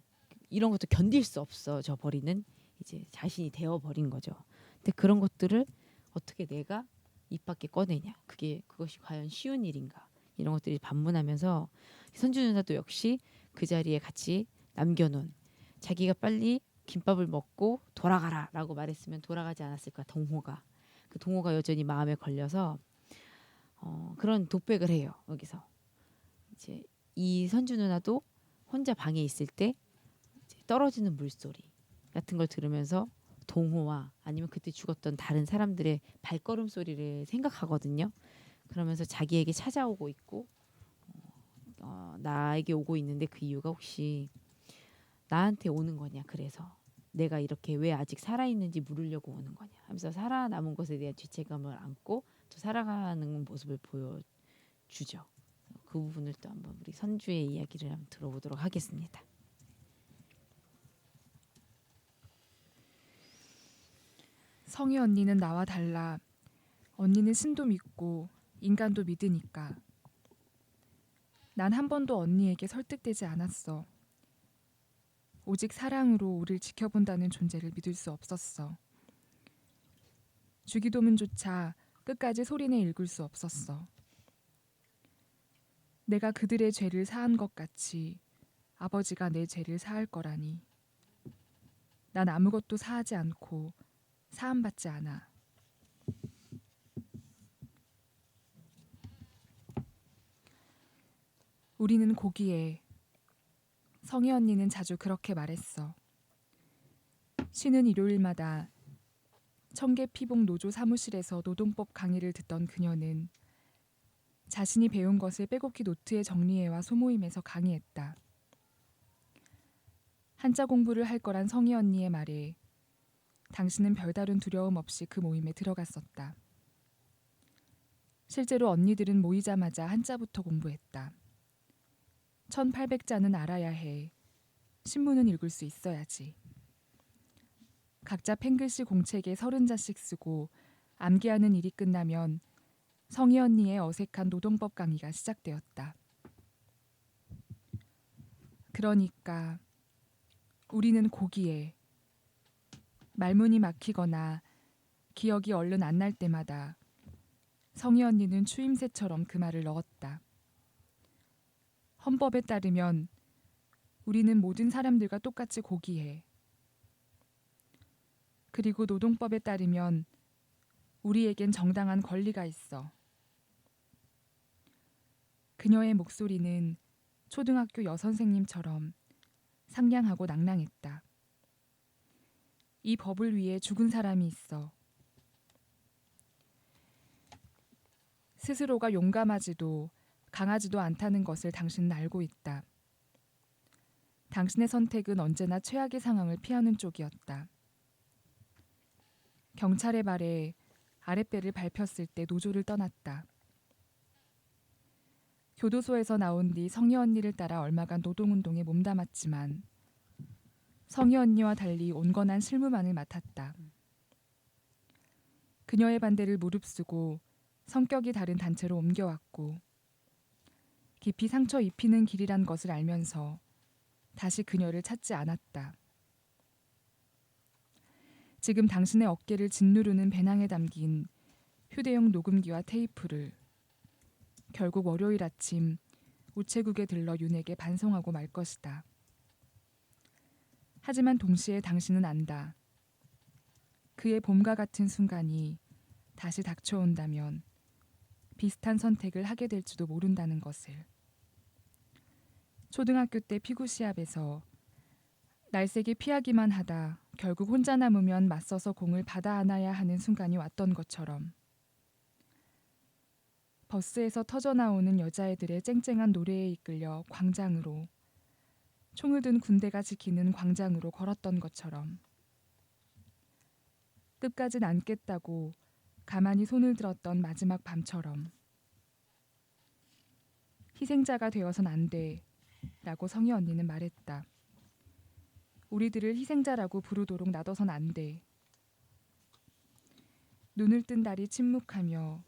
이런 것도 견딜 수 없어져 버리는 이제 자신이 되어버린 거죠. 근데 그런 것들을 어떻게 내가 입 밖에 꺼내냐 그것이 과연 쉬운 일인가 이런 것들이 반문하면서 선주 누나도 역시 그 자리에 같이 남겨놓은 자기가 빨리 김밥을 먹고 돌아가라라고 말했으면 돌아가지 않았을까 동호가 그 동호가 여전히 마음에 걸려서 그런 독백을 해요. 여기서 이제 이 선주 누나도 혼자 방에 있을 때 이제 떨어지는 물소리 같은 걸 들으면서 동호와 아니면 그때 죽었던 다른 사람들의 발걸음 소리를 생각하거든요. 그러면서 자기에게 찾아오고 있고 나에게 오고 있는데 그 이유가 혹시 나한테 오는 거냐 그래서 내가 이렇게 왜 아직 살아있는지 물으려고 오는 거냐 하면서 살아남은 것에 대한 죄책감을 안고 또 살아가는 모습을 보여주죠. 그 부분을 또 한번 우리 선주의 이야기를 한번 들어보도록 하겠습니다. 성희 언니는 나와 달라. 언니는 신도 믿고 인간도 믿으니까. 난 한 번도 언니에게 설득되지 않았어. 오직 사랑으로 우릴 지켜본다는 존재를 믿을 수 없었어. 주기도문조차 끝까지 소리내 읽을 수 없었어. 내가 그들의 죄를 사한 것 같이 아버지가 내 죄를 사할 거라니. 난 아무것도 사하지 않고 사함받지 않아. 우리는 고기에. 성희 언니는 자주 그렇게 말했어. 쉬는 일요일마다 청계피복 노조 사무실에서 노동법 강의를 듣던 그녀는 자신이 배운 것을 빼곡히 노트에 정리해와 소모임에서 강의했다. 한자 공부를 할 거란 성희 언니의 말에 당신은 별다른 두려움 없이 그 모임에 들어갔었다. 실제로 언니들은 모이자마자 한자부터 공부했다. 1800자는 알아야 해. 신문은 읽을 수 있어야지. 각자 펜글씨 공책에 30자씩 쓰고 암기하는 일이 끝나면 성희 언니의 어색한 노동법 강의가 시작되었다. 그러니까 우리는 고기에. 말문이 막히거나 기억이 얼른 안 날 때마다 성희 언니는 추임새처럼 그 말을 넣었다. 헌법에 따르면 우리는 모든 사람들과 똑같이 고기해. 그리고 노동법에 따르면 우리에겐 정당한 권리가 있어. 그녀의 목소리는 초등학교 여선생님처럼 상냥하고 낭낭했다. 이 법을 위해 죽은 사람이 있어. 스스로가 용감하지도 강하지도 않다는 것을 당신은 알고 있다. 당신의 선택은 언제나 최악의 상황을 피하는 쪽이었다. 경찰의 발에 아랫배를 밟혔을 때 노조를 떠났다. 교도소에서 나온 뒤 성희 언니를 따라 얼마간 노동운동에 몸담았지만 성희 언니와 달리 온건한 실무만을 맡았다. 그녀의 반대를 무릅쓰고 성격이 다른 단체로 옮겨왔고 깊이 상처 입히는 길이란 것을 알면서 다시 그녀를 찾지 않았다. 지금 당신의 어깨를 짓누르는 배낭에 담긴 휴대용 녹음기와 테이프를 결국 월요일 아침 우체국에 들러 윤에게 반송하고 말 것이다. 하지만 동시에 당신은 안다. 그의 봄과 같은 순간이 다시 닥쳐온다면 비슷한 선택을 하게 될지도 모른다는 것을. 초등학교 때 피구 시합에서 날쌔게 피하기만 하다 결국 혼자 남으면 맞서서 공을 받아 안아야 하는 순간이 왔던 것처럼 버스에서 터져나오는 여자애들의 쨍쨍한 노래에 이끌려 광장으로, 총을 든 군대가 지키는 광장으로 걸었던 것처럼 끝까진 안겠다고 가만히 손을 들었던 마지막 밤처럼 희생자가 되어선 안 돼 라고 성희 언니는 말했다. 우리들을 희생자라고 부르도록 놔둬선 안 돼. 눈을 뜬 달이 침묵하며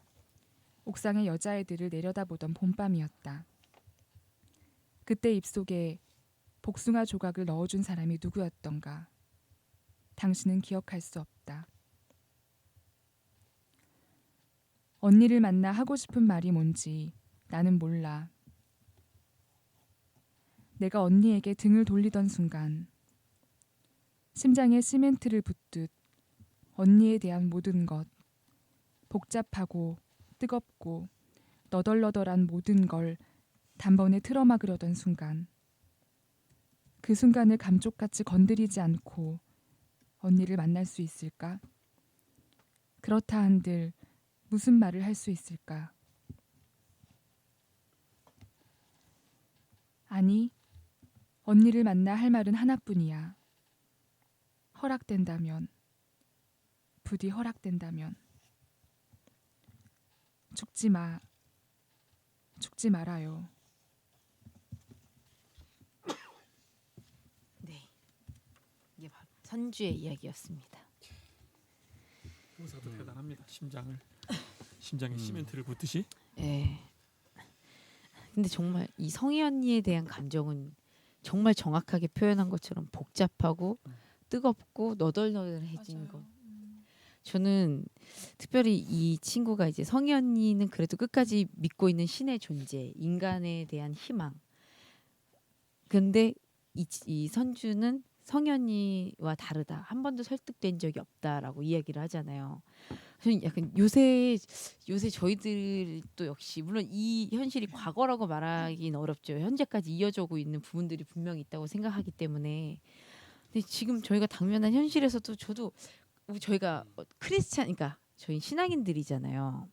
옥상의 여자애들을 내려다보던 봄밤이었다. 그때 입속에 복숭아 조각을 넣어준 사람이 누구였던가. 당신은 기억할 수 없다. 언니를 만나 하고 싶은 말이 뭔지 나는 몰라. 내가 언니에게 등을 돌리던 순간 심장에 시멘트를 붓듯 언니에 대한 모든 것, 복잡하고 뜨겁고 너덜너덜한 모든 걸 단번에 틀어막으려던 순간, 그 순간을 감쪽같이 건드리지 않고 언니를 만날 수 있을까? 그렇다 한들 무슨 말을 할 수 있을까? 아니, 언니를 만나 할 말은 하나뿐이야. 허락된다면, 부디 허락된다면. 죽지 마. 죽지 말아요. 네, 이게 바로 선주의 이야기였습니다. 묘사도 대단합니다. 심장에 시멘트를 붓듯이. 네. 근데 정말 이 성희 언니에 대한 감정은 정말 정확하게 표현한 것처럼 복잡하고 뜨겁고 너덜너덜해진 것. 저는 특별히 이 친구가 이제 성희 언니는 그래도 끝까지 믿고 있는 신의 존재, 인간에 대한 희망. 근데 이 선주는 성희 언니와 다르다. 한 번도 설득된 적이 없다라고 이야기를 하잖아요. 저는 약간 요새 저희들도 역시 물론 이 현실이 과거라고 말하기는 어렵죠. 현재까지 이어져 오고 있는 부분들이 분명히 있다고 생각하기 때문에. 근데 지금 저희가 당면한 현실에서도 저희가 그러니까 저희 신앙인들이잖아요.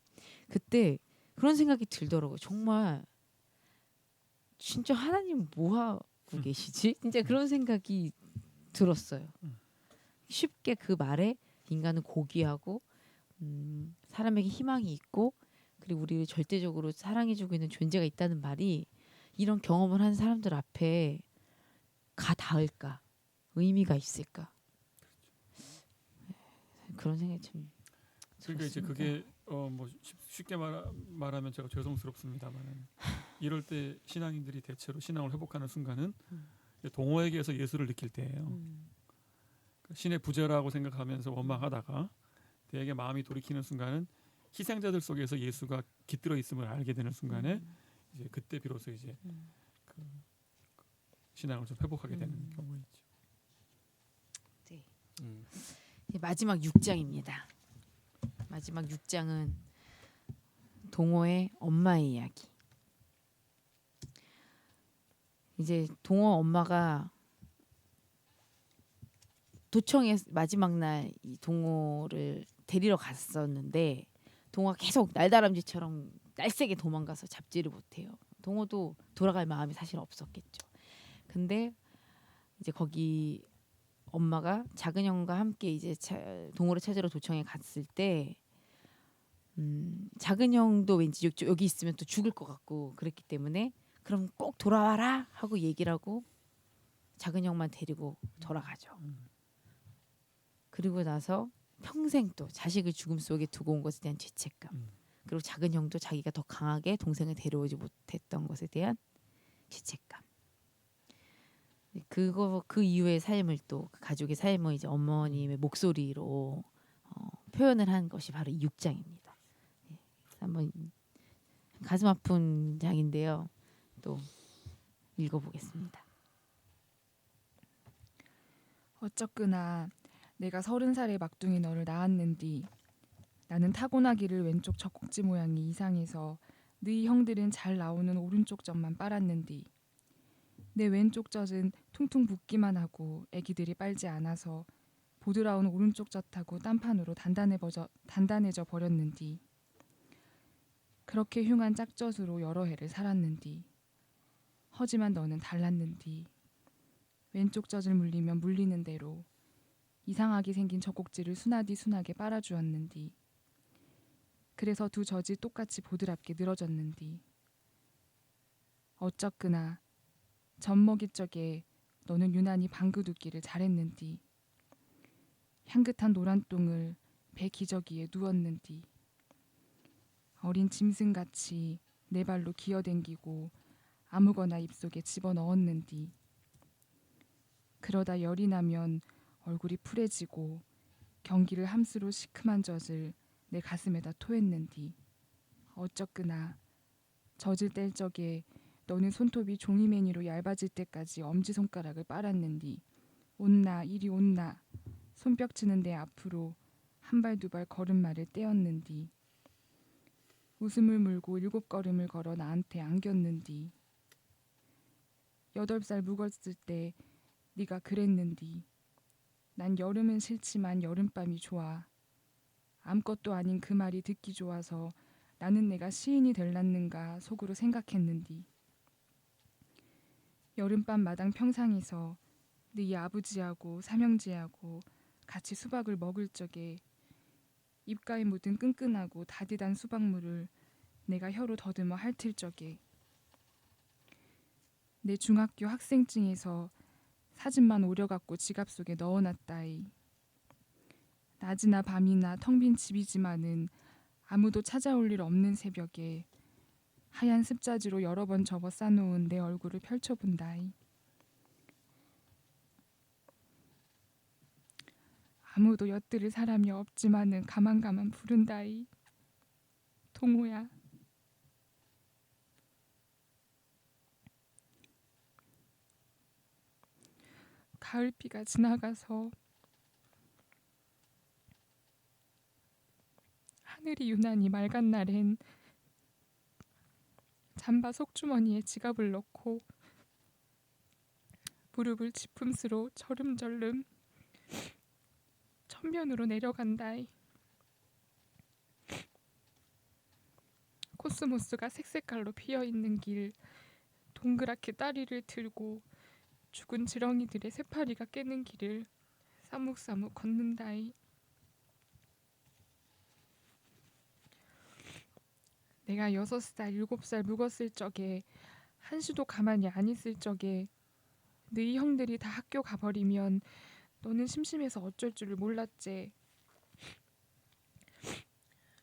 그때 그런 생각이 들더라고요. 정말 진짜 하나님 뭐 하고 계시지? 진짜 그런 생각이 들었어요. 쉽게 그 말에 인간은 고귀하고 사람에게 희망이 있고 그리고 우리를 절대적으로 사랑해주고 있는 존재가 있다는 말이 이런 경험을 한 사람들 앞에 닿을까? 의미가 있을까? 그런 생각이 좀 그러니까 이제 그게 뭐 쉽게 말하면 제가 죄송스럽습니다만 이럴 때 신앙인들이 대체로 신앙을 회복하는 순간은 동호회계에서 예수를 느낄 때예요. 신의 부재라고 생각하면서 원망하다가 대개 마음이 돌이키는 순간은 희생자들 속에서 예수가 깃들어 있음을 알게 되는 순간에 이제 그때 비로소 이제 그 신앙을 좀 회복하게 되는 경우가 있죠. 네. 마지막 6장입니다. 마지막 6장은 동호의 엄마의 이야기. 이제 동호 엄마가 도청의 마지막 날 이 동호를 데리러 갔었는데 동호가 계속 날다람쥐처럼 날쌔게 도망가서 잡지를 못해요. 동호도 돌아갈 마음이 사실 없었겠죠. 근데 이제 거기 엄마가 작은 형과 함께 이제 동호를 찾으러 도청에 갔을 때 작은 형도 왠지 여기 있으면 또 죽을 것 같고 그랬기 때문에 그럼 꼭 돌아와라 하고 얘기를 하고 작은 형만 데리고 돌아가죠. 그리고 나서 평생 또 자식을 죽음 속에 두고 온 것에 대한 죄책감, 그리고 작은 형도 자기가 더 강하게 동생을 데려오지 못했던 것에 대한 죄책감. 그 이후의 삶을 또 그 가족의 삶을 이제 어머님의 목소리로 표현을 한 것이 바로 이 6장입니다. 한번 가슴 아픈 장인데요. 또 읽어보겠습니다. 어쩌끄나 내가 30살의 막둥이 너를 낳았는디 나는 타고나기를 왼쪽 젖꼭지 모양이 이상해서 너희 형들은 잘 나오는 오른쪽 젖만 빨았는디 내 왼쪽 젖은 퉁퉁 붓기만 하고 애기들이 빨지 않아서 보드라운 오른쪽 젖하고 딴판으로 단단해져 버렸는디 그렇게 흉한 짝젖으로 여러 해를 살았는디 하지만 너는 달랐는디 왼쪽 젖을 물리면 물리는 대로 이상하게 생긴 젖꼭지를 순하게 빨아주었는디 그래서 두 젖이 똑같이 보드랍게 늘어졌는디 어쩌끄나 젖먹이 적에 너는 유난히 방긋웃기를 잘했는디 향긋한 노란 똥을 배 기저귀에 누웠는디 어린 짐승같이 내 발로 기어댕기고 아무거나 입속에 집어넣었는디 그러다 열이 나면 얼굴이 푸래지고 경기를 함수로 시큼한 젖을 내 가슴에다 토했는디 어쩌끄나 젖을 뗄 적에 너는 손톱이 종이매니로 얇아질 때까지 엄지손가락을 빨았는디 온나 이리 온나 손뼉치는 내 앞으로 한 발 두 발 걸음마를 떼었는디 웃음을 물고 7걸음을 걸어 나한테 안겼는디 8살 묵었을 때 네가 그랬는디 난 여름은 싫지만 여름밤이 좋아 아무것도 아닌 그 말이 듣기 좋아서 나는 내가 시인이 될랐는가 속으로 생각했는디 여름밤 마당 평상에서 네 아버지하고 삼형제하고 같이 수박을 먹을 적에 입가에 묻은 끈끈하고 다디단 수박물을 내가 혀로 더듬어 핥을 적에 내 중학교 학생증에서 사진만 오려갖고 지갑 속에 넣어놨다이 낮이나 밤이나 텅 빈 집이지만은 아무도 찾아올 일 없는 새벽에 하얀 습자지로 여러 번 접어 싸놓은 내 얼굴을 펼쳐본다이 아무도 엿들을 사람이 없지만은 가만가만 부른다이 동호야 가을비가 지나가서 하늘이 유난히 맑은 날엔 잠바 속주머니에 지갑을 넣고 무릎을 지품스로 절름절름 천변으로 내려간다이 코스모스가 색색깔로 피어있는 길 동그랗게 다리를 들고 죽은 지렁이들의 새파리가 깨는 길을 사묵사묵 걷는다이 내가 6살, 7살 묵었을 적에 한시도 가만히 안 있을 적에 너희 형들이 다 학교 가버리면 너는 심심해서 어쩔 줄을 몰랐제.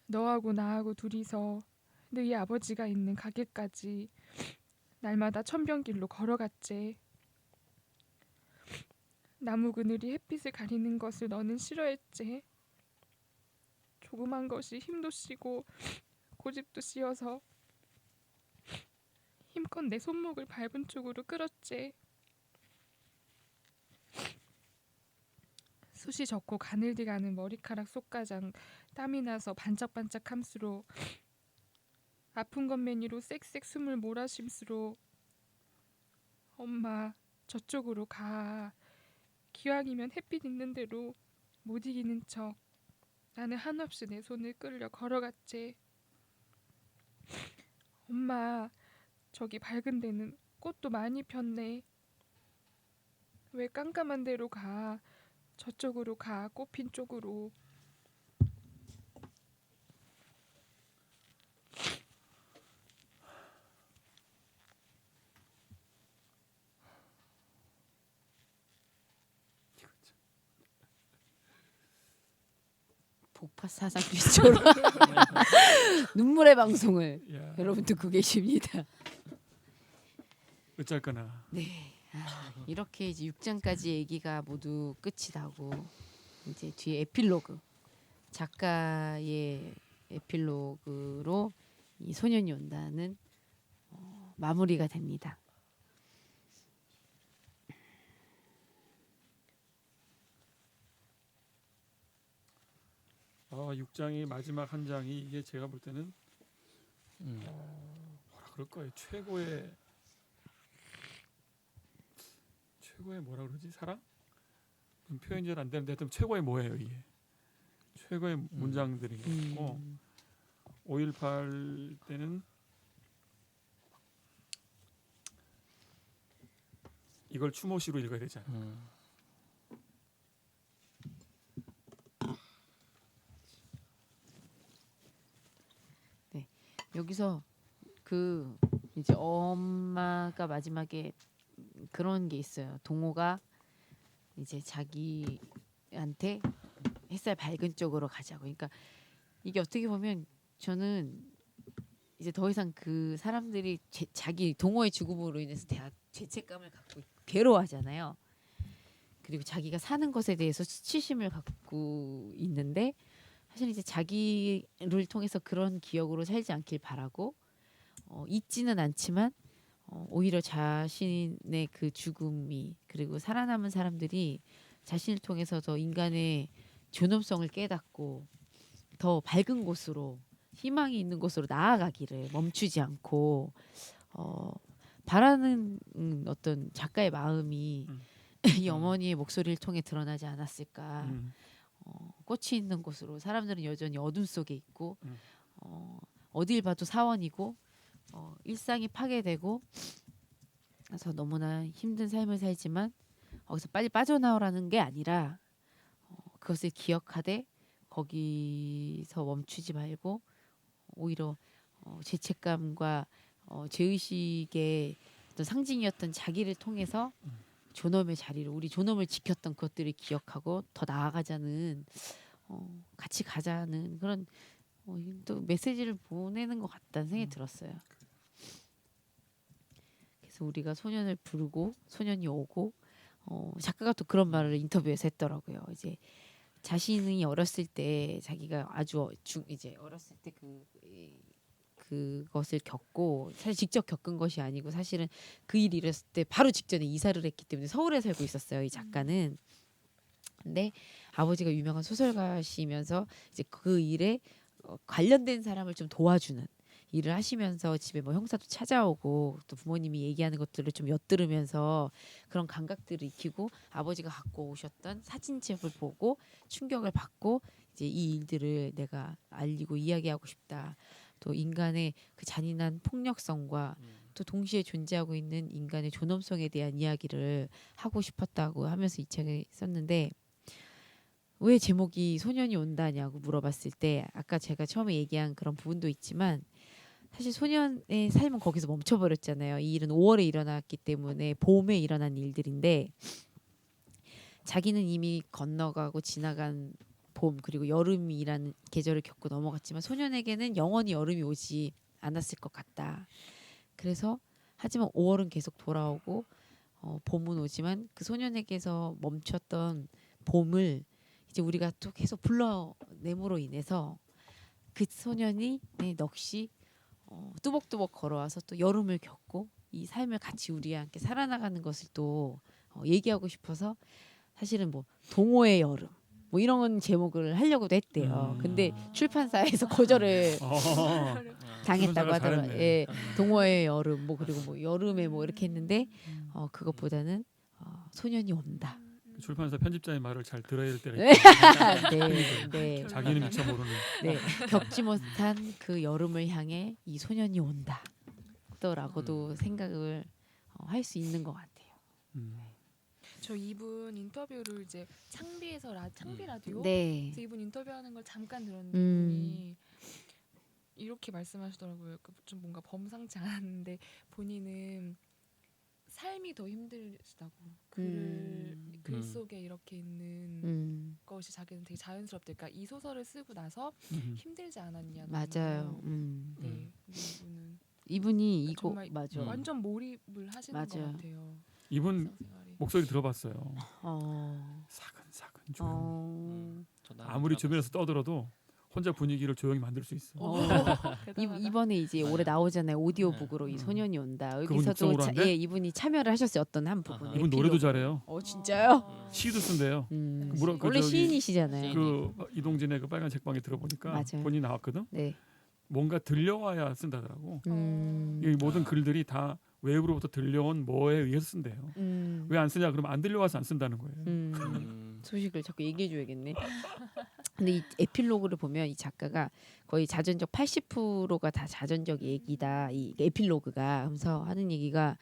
너하고 나하고 둘이서 너희 아버지가 있는 가게까지 날마다 천변길로 걸어갔제. 나무 그늘이 햇빛을 가리는 것을 너는 싫어했제. 조그만 것이 힘도 쓰고 고집도 씌어서 힘껏 내 손목을 밟은 쪽으로 끌었제. 숱이 적고 가늘디 가는 머리카락 속가장 땀이 나서 반짝반짝함수로 아픈 건매니로 쌕쌕 숨을 몰아쉼수로 엄마 저쪽으로 가. 기왕이면 햇빛 있는 대로 못 이기는 척. 나는 한없이 내 손을 끌려 걸어갔지. 엄마 저기 밝은 데는 꽃도 많이 폈네. 왜 깜깜한 데로 가. 저쪽으로 가. 꽃핀 쪽으로. 복파 사상주의처럼 눈물의 방송을 야, 여러분 듣고 계십니다. 어쩔거나. 네. 이렇게 이제 6장까지 얘기가 모두 끝이 나고 이제 뒤에 에필로그 작가의 에필로그로 이 소년이 온다는 마무리가 됩니다. 아, 6장이 마지막 한 장이 이게 제가 볼 때는 뭐라 그럴 거예요. 최고의 뭐라 그러지? 사랑? 표현이 잘 안 되는데 하여튼 최고의 뭐예요 이게? 최고의 문장들인 것 같고 5.18 때는 이걸 추모시로 읽어야 되잖아요. 여기서 그 이제 엄마가 마지막에 그런 게 있어요. 동호가 이제 자기한테 햇살 밝은 쪽으로 가자고. 그러니까 이게 어떻게 보면 저는 이제 더 이상 그 사람들이 자기 동호의 죽음으로 인해서 죄책감을 갖고 괴로워하잖아요. 그리고 자기가 사는 것에 대해서 수치심을 갖고 있는데 사실 이제 자기를 통해서 그런 기억으로 살지 않길 바라고 잊지는 않지만 오히려 자신의 그 죽음이 그리고 살아남은 사람들이 자신을 통해서 더 인간의 존엄성을 깨닫고 더 밝은 곳으로 희망이 있는 곳으로 나아가기를 멈추지 않고 바라는 어떤 작가의 마음이 이 어머니의 목소리를 통해 드러나지 않았을까. 꽃이 있는 곳으로 사람들은 여전히 어둠 속에 있고 어딜 봐도 사원이고 일상이 파괴되고 그래서 너무나 힘든 삶을 살지만 거기서 빨리 빠져나오라는 게 아니라 그것을 기억하되 거기서 멈추지 말고 오히려 죄책감과 죄의식의 어떤 상징이었던 자기를 통해서 존엄의 자리를 우리 존엄을 지켰던 것들을 기억하고 더 나아가자는 같이 가자는 그런 또 메시지를 보내는 것 같다는 생각이 들었어요. 그래서 우리가 소년을 부르고 소년이 오고 작가가 또 그런 말을 인터뷰에서 했더라고요. 이제 자신이 어렸을 때 자기가 아주 이제 어렸을 때 그것을 겪고 사실 직접 겪은 것이 아니고 사실은 그 일이 일었을 때 바로 직전에 이사를 했기 때문에 서울에 살고 있었어요. 이 작가는. 근데 아버지가 유명한 소설가시면서 이제 그 일에 관련된 사람을 좀 도와주는 일을 하시면서 집에 뭐 형사도 찾아오고 또 부모님이 얘기하는 것들을 좀 엿들으면서 그런 감각들을 익히고 아버지가 갖고 오셨던 사진첩을 보고 충격을 받고 이제 이 일들을 내가 알리고 이야기하고 싶다. 또 인간의 그 잔인한 폭력성과 또 동시에 존재하고 있는 인간의 존엄성에 대한 이야기를 하고 싶었다고 하면서 이 책을 썼는데 왜 제목이 소년이 온다냐고 물어봤을 때 아까 제가 처음에 얘기한 그런 부분도 있지만 사실 소년의 삶은 거기서 멈춰버렸잖아요. 이 일은 5월에 일어났기 때문에 봄에 일어난 일들인데 자기는 이미 건너가고 지나간 봄 그리고 여름이라는 계절을 겪고 넘어갔지만 소년에게는 영원히 여름이 오지 않았을 것 같다. 그래서 하지만 5월은 계속 돌아오고 봄은 오지만 그 소년에게서 멈췄던 봄을 이제 우리가 또 계속 불러냄으로 인해서 그 소년이 넋이 뚜벅뚜벅 걸어와서 또 여름을 겪고 이 삶을 같이 우리와 함께 살아나가는 것을 또 얘기하고 싶어서 사실은 뭐 동호의 여름 뭐 이런 제목을 하려고도 했대요. 근데 아. 출판사에서 거절을 당했다고 출판사가 하더라고요. 잘했네. 예, 동호의 여름 뭐 그리고 뭐 여름에 뭐 이렇게 했는데 음. 그것보다는 소년이 온다. 출판사 편집자의 말을 잘 들어야 될 때가 네. 있다. 네, 네, 자기는 미처 모르는. 네, 겪지 못한 그 여름을 향해 이 소년이 온다. 또라고도 생각을 할 수 있는 것 같아요. 저 이분 인터뷰를 이제 창비에서 창비 라디오 네. 그래서 이분 인터뷰하는 걸 잠깐 들었는데 음. 이분이 이렇게 말씀하시더라고요. 좀 뭔가 범상치 않았는데 본인은 삶이 더 힘들다고 글 속에 이렇게 있는 것이 자기는 되게 자연스럽다. 그러니까 이 소설을 쓰고 나서 힘들지 않았냐. 맞아요. 네. 근데 이분이 이거 정말 맞아. 완전 몰입을 하시는 맞아요. 것 같아요. 이분 일상생활이. 목소리 들어봤어요. 사근사근 조용. 저도 아무리 들어봤어요. 주변에서 떠들어도 혼자 분위기를 조용히 만들 수 있어. 대단하다. 이번에 이제 올해 나오잖아요. 오디오북으로 이 소년이 온다. 여기서도 육성으로 한대? 예, 이분이 참여를 하셨어요. 어떤 한 부분에. 이분 노래도 잘해요. 진짜요? 시도 쓴대요. 물어- 그 원래 저기- 시인이시잖아요. 그 이동진의 그 빨간 책방에 들어보니까 맞아요. 본인이 나왔거든. 네. 뭔가 들려와야 쓴다더라고. 음. 이 모든 글들이 다 외부로부터 들려온 뭐에 의해서 쓴대요. 왜 안 쓰냐 그러면 안 들려와서 안 쓴다는 거예요. 소식을 자꾸 얘기해줘야겠네. 근데 이 에필로그를 보면 이 작가가 거의 자전적 80%가 다 자전적 얘기다. 이 에필로그가 하면서 하는 얘기가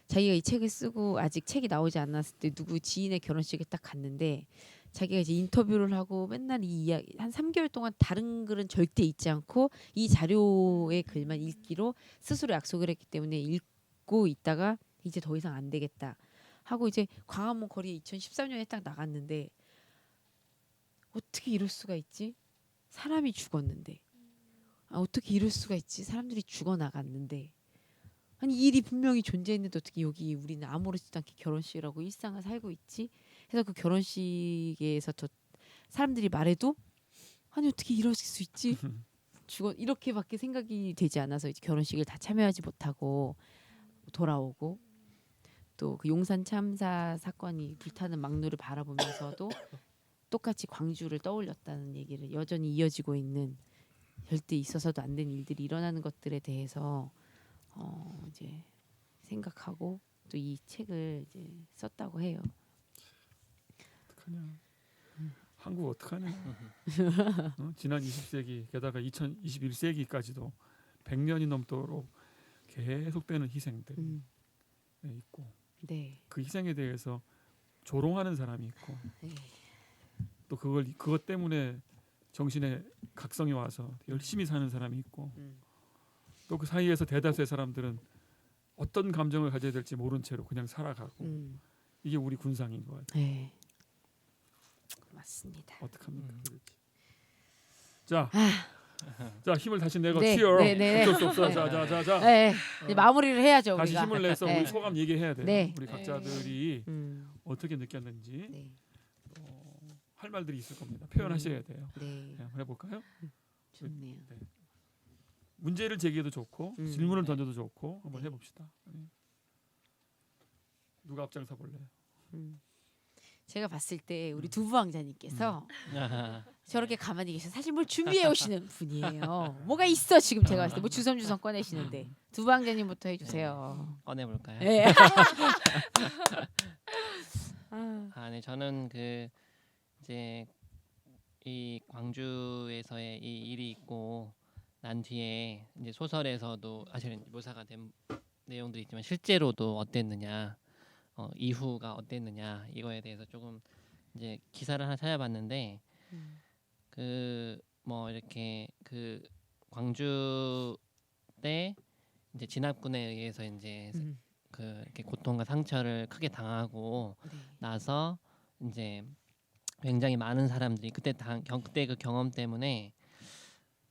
자기가 이 책을 쓰고 아직 책이 나오지 않았을 때 누구 지인의 결혼식에 딱 갔는데 자기가 이제 인터뷰를 하고 맨날 이 이야기 한 3개월 동안 다른 글은 절대 읽지 않고 이 자료의 글만 읽기로 스스로 약속을 했기 때문에 읽고 있다가 이제 더 이상 안 되겠다 하고 이제 광화문 거리에 2013년에 딱 나갔는데 어떻게 이럴 수가 있지? 사람이 죽었는데 어떻게 이럴 수가 있지? 사람들이 죽어 나갔는데 아니 이 일이 분명히 존재했는데 어떻게 여기 우리는 아무렇지도 않게 결혼식이라고 일상을 살고 있지? 그래서 그 결혼식에서 저 사람들이 말해도 아니 어떻게 이럴 수 있지? 죽어 이렇게밖에 생각이 되지 않아서 이제 결혼식을 다 참여하지 못하고 돌아오고 또 그 용산 참사 사건이 불타는 막루를 바라보면서도 똑같이 광주를 떠올렸다는 얘기를 여전히 이어지고 있는 절대 있어서도 안 되는 일들이 일어나는 것들에 대해서 이제 생각하고 또 이 책을 이제 썼다고 해요. 어떡하냐. 한국 어떡하냐. 지난 20세기 게다가 2021세기까지도 100년이 넘도록 계속되는 희생들이 있고 네. 그 희생에 대해서 조롱하는 사람이 있고 네. 또 그것 때문에 정신에 각성이 와서 열심히 사는 사람이 있고 또 그 사이에서 대다수의 사람들은 어떤 감정을 가져야 될지 모른 채로 그냥 살아가고 이게 우리 군상인 것 같아요. 네. 맞습니다. 어떡합니까? 자, 자 힘을 다시 내고 네, 치열. 네, 네, 어쩔 수 없어. 네. 자. 네. 이제 마무리를 해야죠. 다시 우리가. 힘을 내서 네. 우리 소감 얘기해야 돼요. 네. 우리 각자들이 어떻게 느꼈는지 네. 할 말들이 있을 겁니다. 표현하셔야 돼요. 네. 한번 해볼까요? 좋네요. 네. 문제를 제기해도 좋고 질문을 던져도 좋고 한번 네. 해봅시다. 네. 누가 앞장서 볼래요? 제가 봤을 때 우리 두부왕자님께서 저렇게 가만히 계셔 사실 뭘 준비해 오시는 분이에요. 뭐가 있어 지금 제가 봤을 때 뭐 주섬주섬 꺼내시는데 두부왕자님부터 해주세요. 꺼내볼까요? 네. 네, 저는 그 이제 이 광주에서의 이 일이 있고 난 뒤에 이제 소설에서도 사실은 묘사가 된 내용들이 있지만 실제로도 어땠느냐, 이후가 어땠느냐 이거에 대해서 조금 이제 기사를 하나 찾아봤는데 그 뭐 이렇게 그 광주 때 이제 진압군에 의해서 이제 그 이렇게 고통과 상처를 크게 당하고 나서 이제 굉장히 많은 사람들이 그때 그 경험 때문에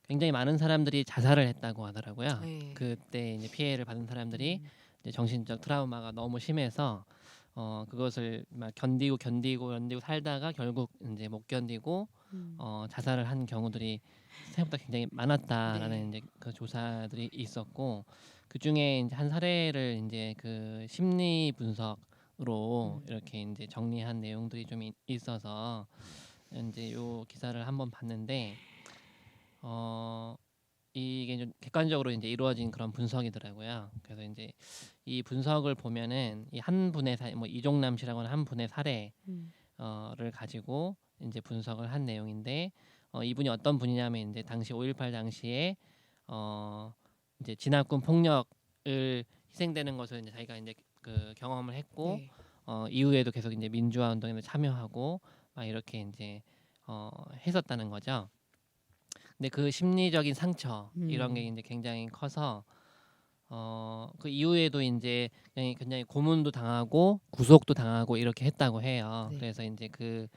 굉장히 많은 사람들이 자살을 했다고 하더라고요. 네. 그때 이제 피해를 받은 사람들이 이제 정신적 트라우마가 너무 심해서 그것을 막 견디고 살다가 결국 이제 못 견디고 자살을 한 경우들이 생각보다 굉장히 많았다라는 이제 그 조사들이 있었고 그 중에 이제 한 사례를 이제 그 심리 분석으로 이렇게 이제 정리한 내용들이 좀 있어서 이제 요 기사를 한번 봤는데 이게 좀 객관적으로 이제 이루어진 그런 분석이더라고요. 그래서 이제 이 분석을 보면은 이 한 분의 뭐 이종남 씨라고 하는 한 분의 사례를 가지고 이제 분석을 한 내용인데 이분이 어떤 분이냐면 이제 당시 5.18 당시에 이제 진압군 폭력을 희생되는 것을 이제 자기가 이제 그 경험을 했고 네. 이후에도 계속 이제 민주화 운동에 참여하고 막 이렇게 이제 했었다는 거죠. 근데 그 심리적인 상처 이런 게 이제 굉장히 커서 그 이후에도 이제 굉장히 고문도 당하고 구속도 당하고 이렇게 했다고 해요. 네. 그래서 이제 그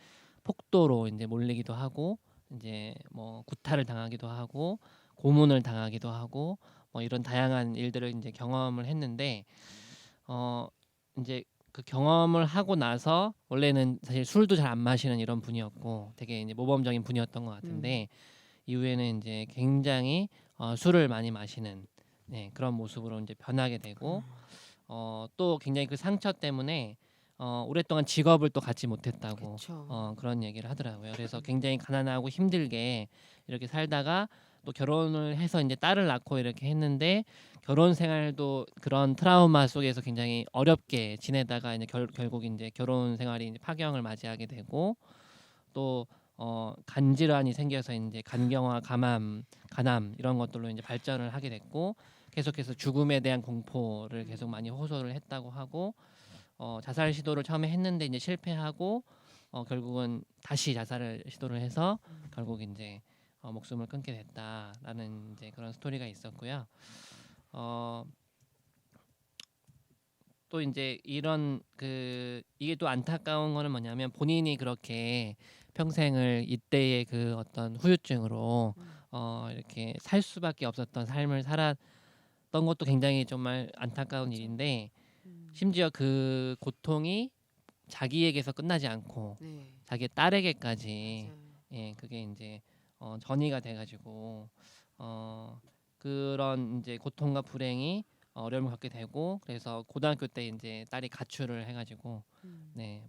폭도로 이제 몰리기도 하고 이제 뭐 구타를 당하기도 하고 고문을 당하기도 하고 뭐 이런 다양한 일들을 이제 경험을 했는데 이제 그 경험을 하고 나서 원래는 사실 술도 잘 안 마시는 이런 분이었고 되게 이제 모범적인 분이었던 것 같은데 이후에는 이제 굉장히 술을 많이 마시는 그런 모습으로 이제 변하게 되고 또 굉장히 그 상처 때문에 오랫동안 직업을 또 갖지 못했다고 그쵸. 그런 얘기를 하더라고요. 그래서 굉장히 가난하고 힘들게 이렇게 살다가 또 결혼을 해서 이제 딸을 낳고 이렇게 했는데 결혼 생활도 그런 트라우마 속에서 굉장히 어렵게 지내다가 이제 결국 이제 결혼 생활이 이제 파경을 맞이하게 되고 또 간질환이 생겨서 이제 간경화, 간암 이런 것들로 이제 발전을 하게 됐고 계속해서 죽음에 대한 공포를 계속 많이 호소를 했다고 하고 자살 시도를 처음에 했는데 이제 실패하고 결국은 다시 자살을 시도를 해서 결국 이제 목숨을 끊게 됐다라는 이제 그런 스토리가 있었고요. 또 이제 이런 그 이게 또 안타까운 거는 뭐냐면 본인이 그렇게 평생을 이때의 그 어떤 후유증으로 이렇게 살 수밖에 없었던 삶을 살았던 것도 굉장히 정말 안타까운 일인데 심지어 그 고통이 자기에게서 끝나지 않고 네. 자기 딸에게까지 맞아요. 그게 이제 전이가 돼가지고 그런 이제 고통과 불행이 어려움을 겪게 되고 그래서 고등학교 때 이제 딸이 가출을 해가지고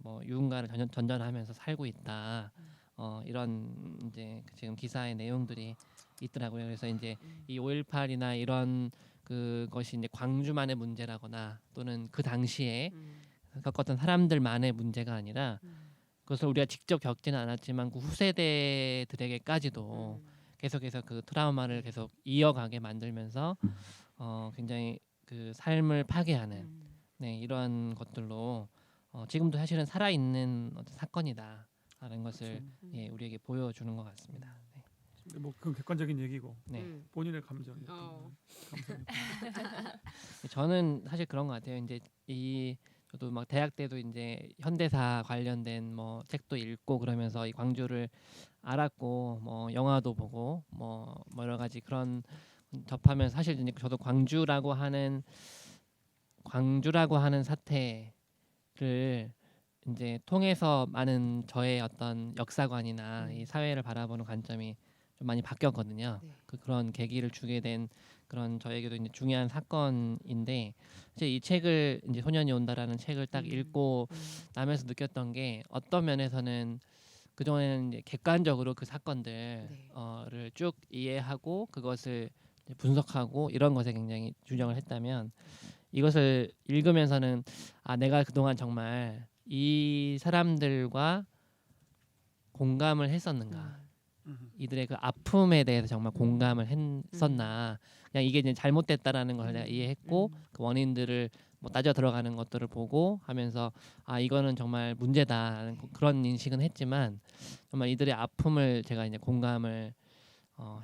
뭐 유흥가를 전전하면서 살고 있다 이런 이제 지금 기사의 내용들이 있더라고요. 그래서 이제 이 5.18이나 이런 그것이 이제 광주만의 문제라거나 또는 그 당시에 겪었던 사람들만의 문제가 아니라 그것을 우리가 직접 겪지는 않았지만 그 후세대들에게까지도 계속해서 그 트라우마를 계속 이어가게 만들면서 굉장히 그 삶을 파괴하는 이런 것들로 지금도 사실은 살아있는 어떤 사건이다라는 것을 우리에게 보여주는 것 같습니다. 네. 뭐 그건 객관적인 얘기고 네. 본인의 감정이 저는 사실 그런 것 같아요. 이제 저도 막 대학 때도 이제 현대사 관련된 뭐 책도 읽고 그러면서 이 광주를 알았고 뭐 영화도 보고 뭐 여러 가지 그런 접하면 사실 이제 저도 광주라고 하는 사태를 이제 통해서 많은 저의 어떤 역사관이나 이 사회를 바라보는 관점이 좀 많이 바뀌었거든요. 네. 그런 계기를 주게 된 그런 저에게도 이제 중요한 사건인데 이제 이 책을 이제 소년이 온다라는 책을 딱 읽고 나면서 느꼈던 게 어떤 면에서는 그동안에는 이제 객관적으로 그 사건들을 쭉 이해하고 그것을 이제 분석하고 이런 것에 굉장히 주력을 했다면 이것을 읽으면서는 내가 그동안 정말 이 사람들과 공감을 했었는가 이들의 그 아픔에 대해서 정말 공감을 했었나 그냥 이게 이제 잘못됐다라는 걸 내가 이해했고 그 원인들을 뭐 따져 들어가는 것들을 보고 하면서 이거는 정말 문제다라는 그런 인식은 했지만 정말 이들의 아픔을 제가 이제 공감을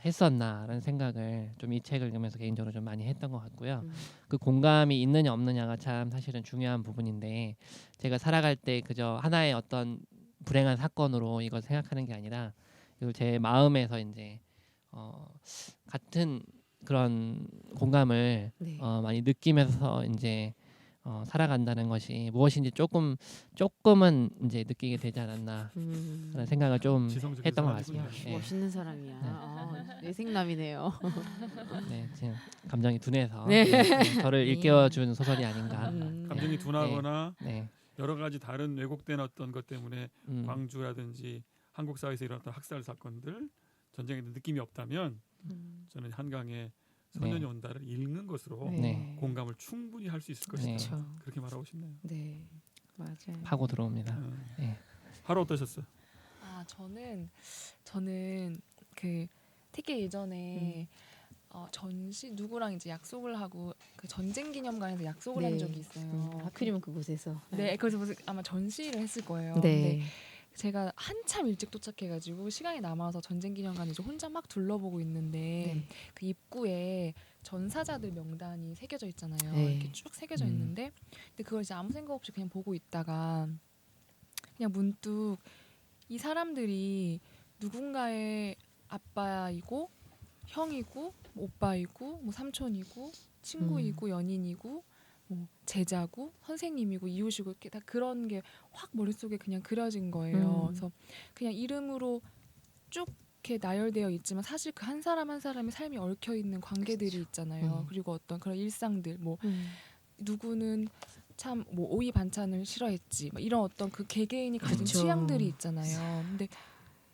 했었나라는 생각을 좀 이 책을 읽으면서 개인적으로 좀 많이 했던 것 같고요. 그 공감이 있느냐 없느냐가 참 사실은 중요한 부분인데 제가 살아갈 때 그저 하나의 어떤 불행한 사건으로 이걸 생각하는 게 아니라 이걸 제 마음에서 이제 같은 그런 공감을 많이 느끼면서 이제 살아간다는 것이 무엇인지 조금은 이제 느끼게 되지 않았나 하는 생각을 좀 했던 것 같습니다. 네. 멋있는 사람이야. 내생남이네요. 네, 지금 감정이 둔해서 네. 저를 일깨워준 소설이 아닌가. 감정이 네. 둔하거나 네. 여러 가지 다른 왜곡된 어떤 것 때문에 광주라든지 한국 사회에서 일어났던 학살 사건들, 전쟁에 대한 느낌이 없다면 저는 한강의 소년이 네. 온다를 읽는 것으로 네. 공감을 충분히 할 수 있을 것이다. 네. 그렇죠. 그렇게 말하고 싶네요. 네, 맞아요. 파고 들어옵니다. 네. 하루 어떠셨어요? 아 저는 그 되게 예전에 전시 누구랑 이제 약속을 하고 그 전쟁기념관에서 약속을 한 적이 있어요. 하필이면 그곳에서. 네, 그래서 무슨 아마 전시를 했을 거예요. 네. 근데 제가 한참 일찍 도착해가지고 시간이 남아서 전쟁기념관 이제 혼자 막 둘러보고 있는데 네. 그 입구에 전사자들 명단이 새겨져 있잖아요. 네. 이렇게 쭉 새겨져 있는데, 근데 그걸 이제 아무 생각 없이 그냥 보고 있다가 그냥 문득 이 사람들이 누군가의 아빠이고 형이고 뭐 오빠이고 뭐 삼촌이고 친구이고 연인이고 뭐 제자고 선생님이고 이웃이고 이렇게 다 그런 게 확 머릿속에 그냥 그려진 거예요. 그래서 그냥 이름으로 쭉 이렇게 나열되어 있지만 사실 그 한 사람 한 사람의 삶이 얽혀 있는 관계들이 있잖아요. 그리고 어떤 그런 일상들 뭐 누구는 참 뭐 오이 반찬을 싫어했지 막 이런 어떤 그 개개인이 가진 그쵸. 취향들이 있잖아요. 근데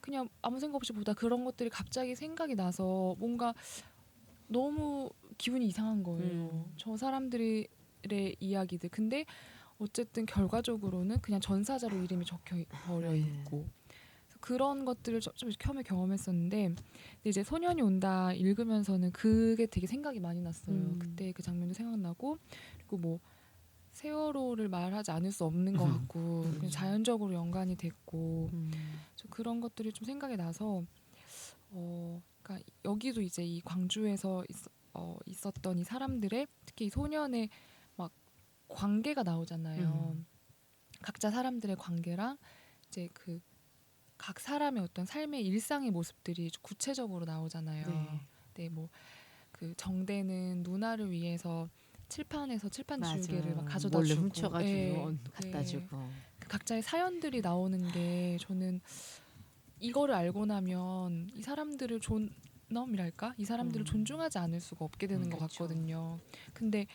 그냥 아무 생각 없이 보다 그런 것들이 갑자기 생각이 나서 뭔가 너무 기분이 이상한 거예요. 저 사람들의 이야기들. 근데 어쨌든 결과적으로는 그냥 전사자로 이름이 적혀 버려 있고 그런 것들을 좀 처음에 경험했었는데, 근데 이제 소년이 온다 읽으면서는 그게 되게 생각이 많이 났어요. 그때 그 장면도 생각나고, 그리고 뭐 세월호를 말하지 않을 수 없는 것 같고 그냥 자연적으로 연관이 됐고 그런 것들이 좀 생각이 나서 그러니까 여기도 이제 이 광주에서 있었던 이 사람들의 특히 이 소년의 막 관계가 나오잖아요. 각자 사람들의 관계랑 이제 그 각 사람의 어떤 삶의 일상의 모습들이 구체적으로 나오잖아요. 네, 뭐 그 정대는 누나를 위해서 칠판에서 칠판 지우개를 막 가져다 몰래 주고, 훔쳐가지고 네, 갖다 네. 주고. 그 각자의 사연들이 나오는 게 저는 이거를 알고 나면 이 사람들을 존엄이랄까? 이 사람들을 존중하지 않을 수가 없게 되는 것 그쵸. 같거든요. 근데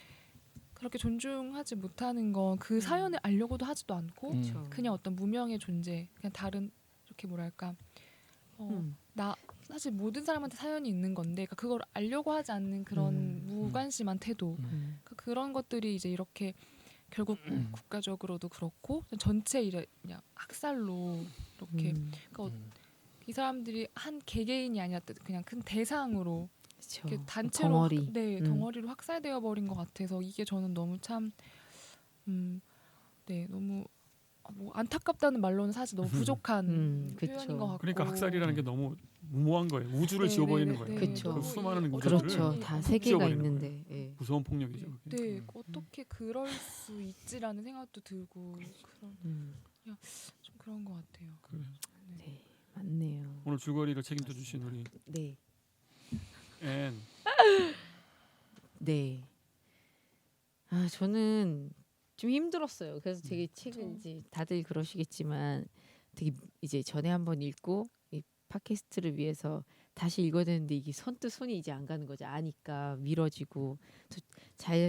그렇게 존중하지 못하는 건 그 사연을 알려고도 하지도 않고 그쵸. 그냥 어떤 무명의 존재, 그냥 다른 이렇게 뭐랄까 나 사실 모든 사람한테 사연이 있는 건데 그러니까 그걸 알려고 하지 않는 그런 무관심한 태도, 그러니까 그런 것들이 이제 이렇게 결국 국가적으로도 그렇고 전체 이래 그냥 학살로 이렇게 그러니까 이 사람들이 한 개개인이 아니라 그냥 큰 대상으로 그쵸. 이렇게 단체로 덩어리. 덩어리로 학살되어 버린 것 같아서 이게 저는 너무 참 너무 뭐 안타깝다는 말로는 사실 너무 부족한 그쵸. 표현인 것 같고. 그러니까 학살이라는 게 너무 무모한 거예요. 우주를 네, 지워버리는 네, 거예요. 네. 그쵸. 그 수많은 너무 우주들을 그렇죠. 다 세계가 지워버리는 있는데. 예. 무서운 폭력이죠. 그게. 네, 어떻게 그럴 수 있지라는 생각도 들고 좀 그런 것 같아요. 그래요. 네, 맞네요. 오늘 줄거리를 책임져 주신 우리 네, 앤. 네. 아 저는 좀 힘들었어요. 그래서 되게 책을 이제 다들 그러시겠지만 되게 이제 전에 한번 읽고 이 팟캐스트를 위해서 다시 읽어야 되는데 이게 선뜻 손이 이제 안 가는 거죠. 아니까 미뤄지고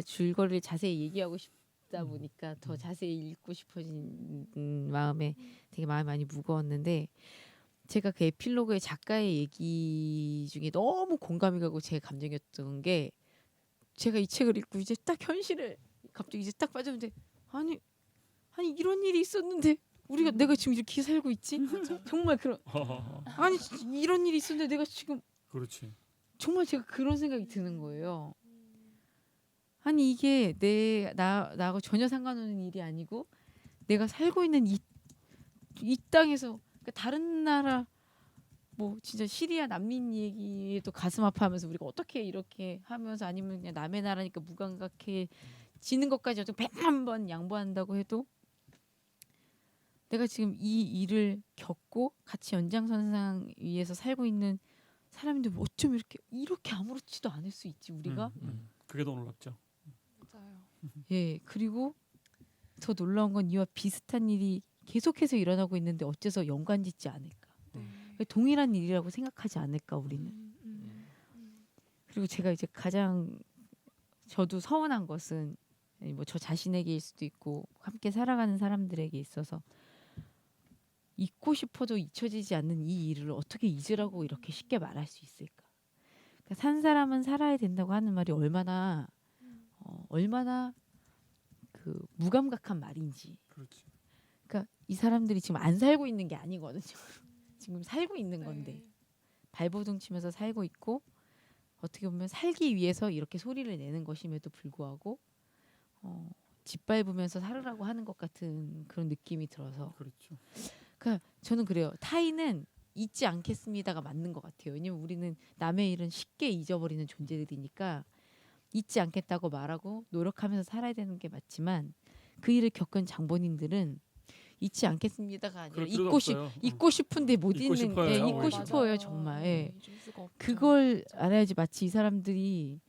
줄거리를 자세히 얘기하고 싶다 보니까 더 자세히 읽고 싶어진 마음에 되게 마음이 많이 무거웠는데 제가 그 에필로그의 작가의 얘기 중에 너무 공감이 가고 제 감정이었던 게 제가 이 책을 읽고 이제 딱 현실에 갑자기 이제 딱 빠졌는데 아니 이런 일이 있었는데 내가 지금 이렇게 살고 있지? 정말 그런 아니 이런 일이 있었는데 내가 지금 그렇지. 정말 제가 그런 생각이 드는 거예요. 아니 이게 나하고 전혀 상관없는 일이 아니고 내가 살고 있는 이 땅에서 그러니까 다른 나라 뭐 진짜 시리아 난민 얘기도 가슴 아파하면서 우리가 어떻게 이렇게 하면서 아니면 그냥 남의 나라니까 무감각해지는 것까지 어떻게 100만 번 양보한다고 해도 내가 지금 이 일을 겪고 같이 연장선상 위에서 살고 있는 사람인데 어쩜 이렇게 아무렇지도 않을 수 있지 우리가? 그게 더 놀랍죠. 맞아요. 예, 그리고 더 놀라운 건 이와 비슷한 일이 계속해서 일어나고 있는데 어째서 연관짓지 않을까? 동일한 일이라고 생각하지 않을까 우리는. 그리고 제가 이제 가장 저도 서운한 것은 뭐 저 자신에게일 수도 있고 함께 살아가는 사람들에게 있어서 잊고 싶어도 잊혀지지 않는 이 일을 어떻게 잊으라고 이렇게 쉽게 말할 수 있을까? 그러니까 산 사람은 살아야 된다고 하는 말이 얼마나 그 무감각한 말인지. 그렇지. 그러니까 이 사람들이 지금 안 살고 있는 게 아니거든요. 지금 살고 있는 건데 네. 발버둥 치면서 살고 있고 어떻게 보면 살기 위해서 이렇게 소리를 내는 것임에도 불구하고 짓밟으면서 살으라고 하는 것 같은 그런 느낌이 들어서 그렇죠. 그러니까 저는 그래요. 타인은 잊지 않겠습니다가 맞는 것 같아요. 왜냐면 우리는 남의 일은 쉽게 잊어버리는 존재들이니까 잊지 않겠다고 말하고 노력하면서 살아야 되는 게 맞지만 그 일을 겪은 장본인들은 잊지 않겠습니다가 아니라 그럴 필요도 잊고 없어요. 잊고 싶은데 못 잊고 잊는 싶어요. 잊고 오히려. 싶어요 정말. 예. 잊을 수가 없죠. 그걸 알아야지. 마치 이 사람들이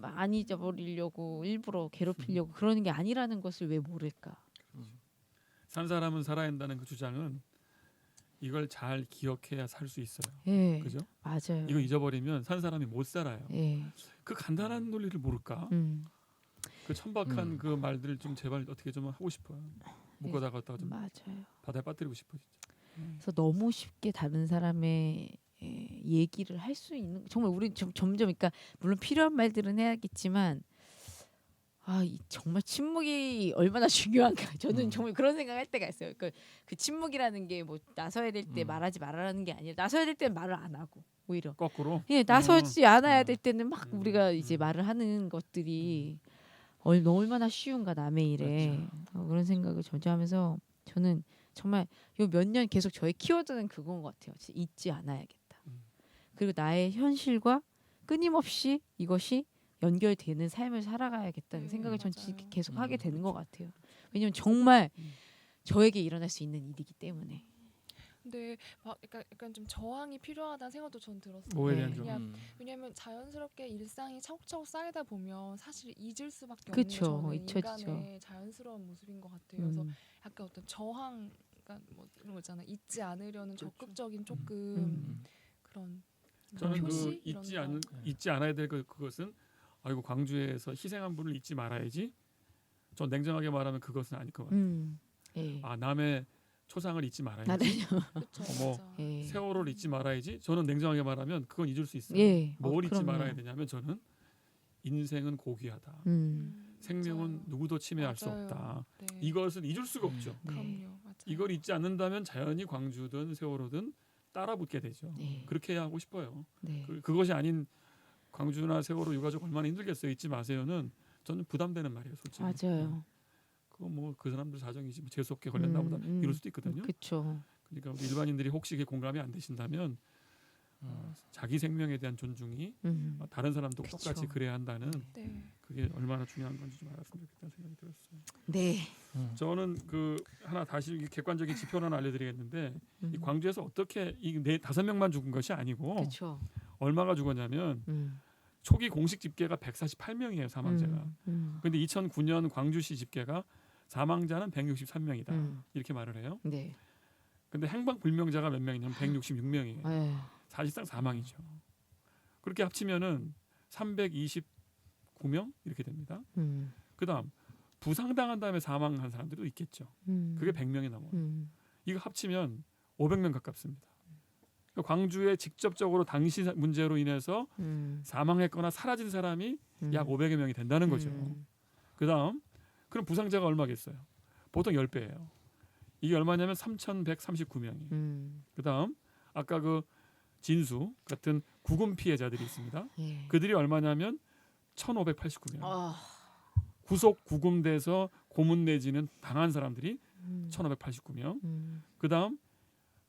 안 잊어버리려고 일부러 괴롭히려고 그러는 게 아니라는 것을 왜 모를까? 산 사람은 살아야 한다는 그 주장은 이걸 잘 기억해야 살 수 있어요. 예, 그죠? 맞아요. 이거 잊어버리면 산 사람이 못 살아요. 예, 그 간단한 논리를 모를까? 그 천박한 그 말들을 좀 제발 어떻게 좀 하고 싶어요. 묶어다가 좀 맞아요. 바다에 빠뜨리고 싶어 진짜. 그래서 너무 쉽게 다른 사람의 얘기를 할 수 있는 정말 우리 점점 그러니까 물론 필요한 말들은 해야겠지만 정말 침묵이 얼마나 중요한가. 저는 정말 그런 생각할 때가 있어요. 그 침묵이라는 게 뭐 나서야 될 때 말하지 말아라는 게 아니라 나서야 될 때는 말을 안 하고 오히려 거꾸로. 나서지 않아야 될 때는 막 우리가 이제 말을 하는 것들이 얼마나 쉬운가 남의 일에. 그렇죠. 그런 생각을 저도 하면서 저는 정말 요 몇 년 계속 저의 키워드는 그건 것 같아요. 진짜 잊지 않아야겠다. 그리고 나의 현실과 끊임없이 이것이 연결되는 삶을 살아가야겠다는 생각을 전 맞아요. 계속 하게 되는 것 같아요. 왜냐면 정말 저에게 일어날 수 있는 일이기 때문에. 근데 막 약간 좀 저항이 필요하다는 생각도 전 들었어요. 뭐에 네. 대한 좀. 그냥 왜냐하면 자연스럽게 일상이 차곡차곡 쌓이다 보면 사실 잊을 수밖에 그쵸, 없는 저는 잊혀지죠. 인간의 자연스러운 모습인 것 같아요. 그래서 음, 약간 어떤 저항, 그러니까 뭐 이런 거 있잖아요. 잊지 않으려는 그렇죠. 적극적인 조금 음. 그런 저는 표시 그 이런 거. 잊지 않아야 될 그것은 아이고 광주에서 희생한 분을 잊지 말아야지. 전 냉정하게 말하면 그것은 아닐 것 같아요. 예. 남의 초상을 잊지 말아야지. 그쵸, 어머, 맞아. 예. 세월호를 잊지 말아야지. 저는 냉정하게 말하면 그건 잊을 수 있어요. 예. 뭘 잊지 그럼요. 말아야 되냐면 저는 인생은 고귀하다. 생명은 맞아요. 누구도 침해할 수 맞아요. 없다. 네. 이것은 잊을 수가 없죠. 네. 그럼요, 맞아요. 이걸 잊지 않는다면 자연히 광주든 세월호든 따라붙게 되죠. 네. 그렇게 해야 하고 싶어요. 네. 그것이 아닌 광주나 세월호 유가족 얼마나 힘들겠어요. 잊지 마세요는 저는 부담되는 말이에요. 솔직히. 맞아요. 그거 뭐 그 사람들 사정이지 뭐 재수없게 걸렸나 보다 이럴 수도 있거든요. 그렇죠. 그러니까 우리 일반인들이 혹시 이게 공감이 안 되신다면 자기 생명에 대한 존중이 다른 사람도 그쵸. 똑같이 그래야 한다는 네. 그게 얼마나 중요한 건지 좀 알았으면 좋겠다는 생각이 들었어요. 네. 저는 그 하나 다시 객관적인 지표를 하나 알려드리겠는데 이 광주에서 어떻게 이 5명만 죽은 것이 아니고 그렇죠. 얼마가 죽었냐면 초기 공식 집계가 148명이에요 사망자가. 그런데 2009년 광주시 집계가 사망자는 163명이다 이렇게 말을 해요. 네. 근데 행방불명자가 몇 명이냐면 166명이에요. 네. 사실상 사망이죠. 그렇게 합치면은 329명 이렇게 됩니다. 그다음 부상당한 다음에 사망한 사람들도 있겠죠. 그게 100명이 넘어요. 이거 합치면 500명 가깝습니다. 그러니까 광주에 직접적으로 당시 문제로 인해서 사망했거나 사라진 사람이 약 500여 명이 된다는 거죠. 그다음 그럼 부상자가 얼마겠어요? 보통 10배예요. 이게 얼마냐면 3,139명이. 그다음 아까 그 진수 같은 구금 피해자들이 있습니다. 예. 그들이 얼마냐면 1,589명. 아, 구속 구금돼서 고문 내지는 당한 사람들이 1,589명. 그다음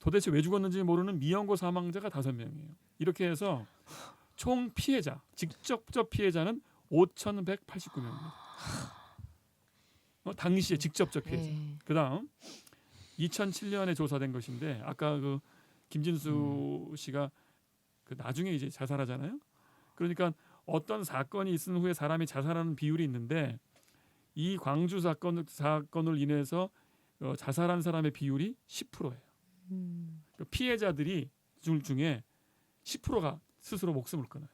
도대체 왜 죽었는지 모르는 미연고 사망자가 5명이에요. 이렇게 해서 총 피해자, 직접적 피해자는 5,189명입니다. 당시에 직접적 피해자. 예. 그다음 2007년에 조사된 것인데 아까 그 김진수 씨가 그 나중에 이제 자살하잖아요. 그러니까 어떤 사건이 있은 후에 사람이 자살하는 비율이 있는데 이 광주 사건을 인해서 자살한 사람의 비율이 10%예요. 피해자들이 중에 10%가 스스로 목숨을 끊어요.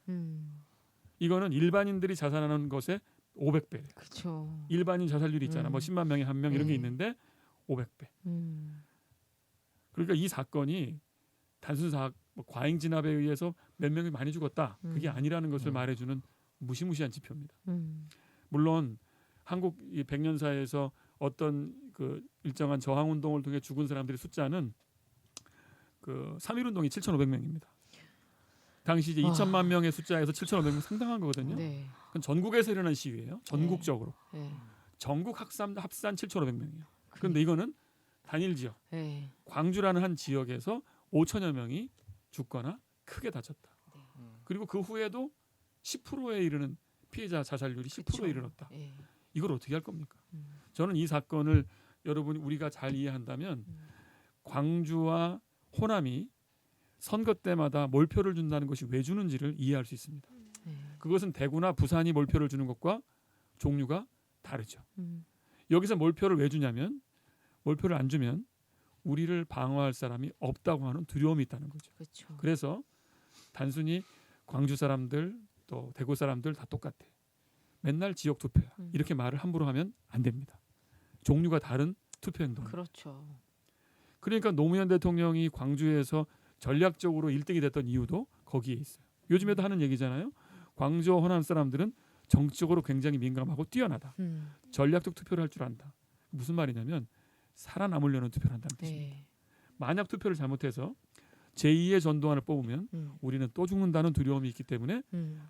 이거는 일반인들이 자살하는 것의 500배. 그렇죠. 일반인 자살률이 있잖아. 뭐 10만 명에 한 명 이런 게 있는데 500배. 음. 그러니까 이 사건이 단순 과잉 진압에 의해서 몇 명이 많이 죽었다. 그게 아니라는 것을 말해주는 무시무시한 지표입니다. 물론 한국 이 백년사에서 어떤 그 일정한 저항 운동을 통해 죽은 사람들의 숫자는 그 3.1운동이 7,500명입니다. 당시 이제 2천만 명의 숫자에서 7,500명 상당한 거거든요. 네. 그건 전국에서 일어난 시위예요. 전국적으로. 네. 전국 합산 7,500명이에요. 그런데 이거는 단일 지역, 네. 광주라는 한 지역에서 5천여 명이 죽거나 크게 다쳤다. 그리고 그 후에도 10%에 이르는 피해자 자살률이 10%에 그쵸. 이르렀다. 네. 이걸 어떻게 할 겁니까? 저는 이 사건을 여러분이 우리가 잘 이해한다면 광주와 호남이 선거 때마다 몰표를 준다는 것이 왜 주는지를 이해할 수 있습니다. 네. 그것은 대구나 부산이 몰표를 주는 것과 종류가 다르죠. 음. 여기서 몰표를 왜 주냐면 몰표를 안 주면 우리를 방어할 사람이 없다고 하는 두려움이 있다는 거죠. 그렇죠. 그래서 단순히 광주 사람들 또 대구 사람들 다 똑같아. 맨날 지역 투표야. 이렇게 말을 함부로 하면 안 됩니다. 종류가 다른 투표 행동. 그렇죠. 그러니까 노무현 대통령이 광주에서 전략적으로 1등이 됐던 이유도 거기에 있어요. 요즘에도 하는 얘기잖아요. 광주와 호남 사람들은 정치적으로 굉장히 민감하고 뛰어나다. 전략적 투표를 할 줄 안다. 무슨 말이냐면 살아남으려는 투표를 한다는 뜻입니다. 네. 만약 투표를 잘못해서 제2의 전두환을 뽑으면 우리는 또 죽는다는 두려움이 있기 때문에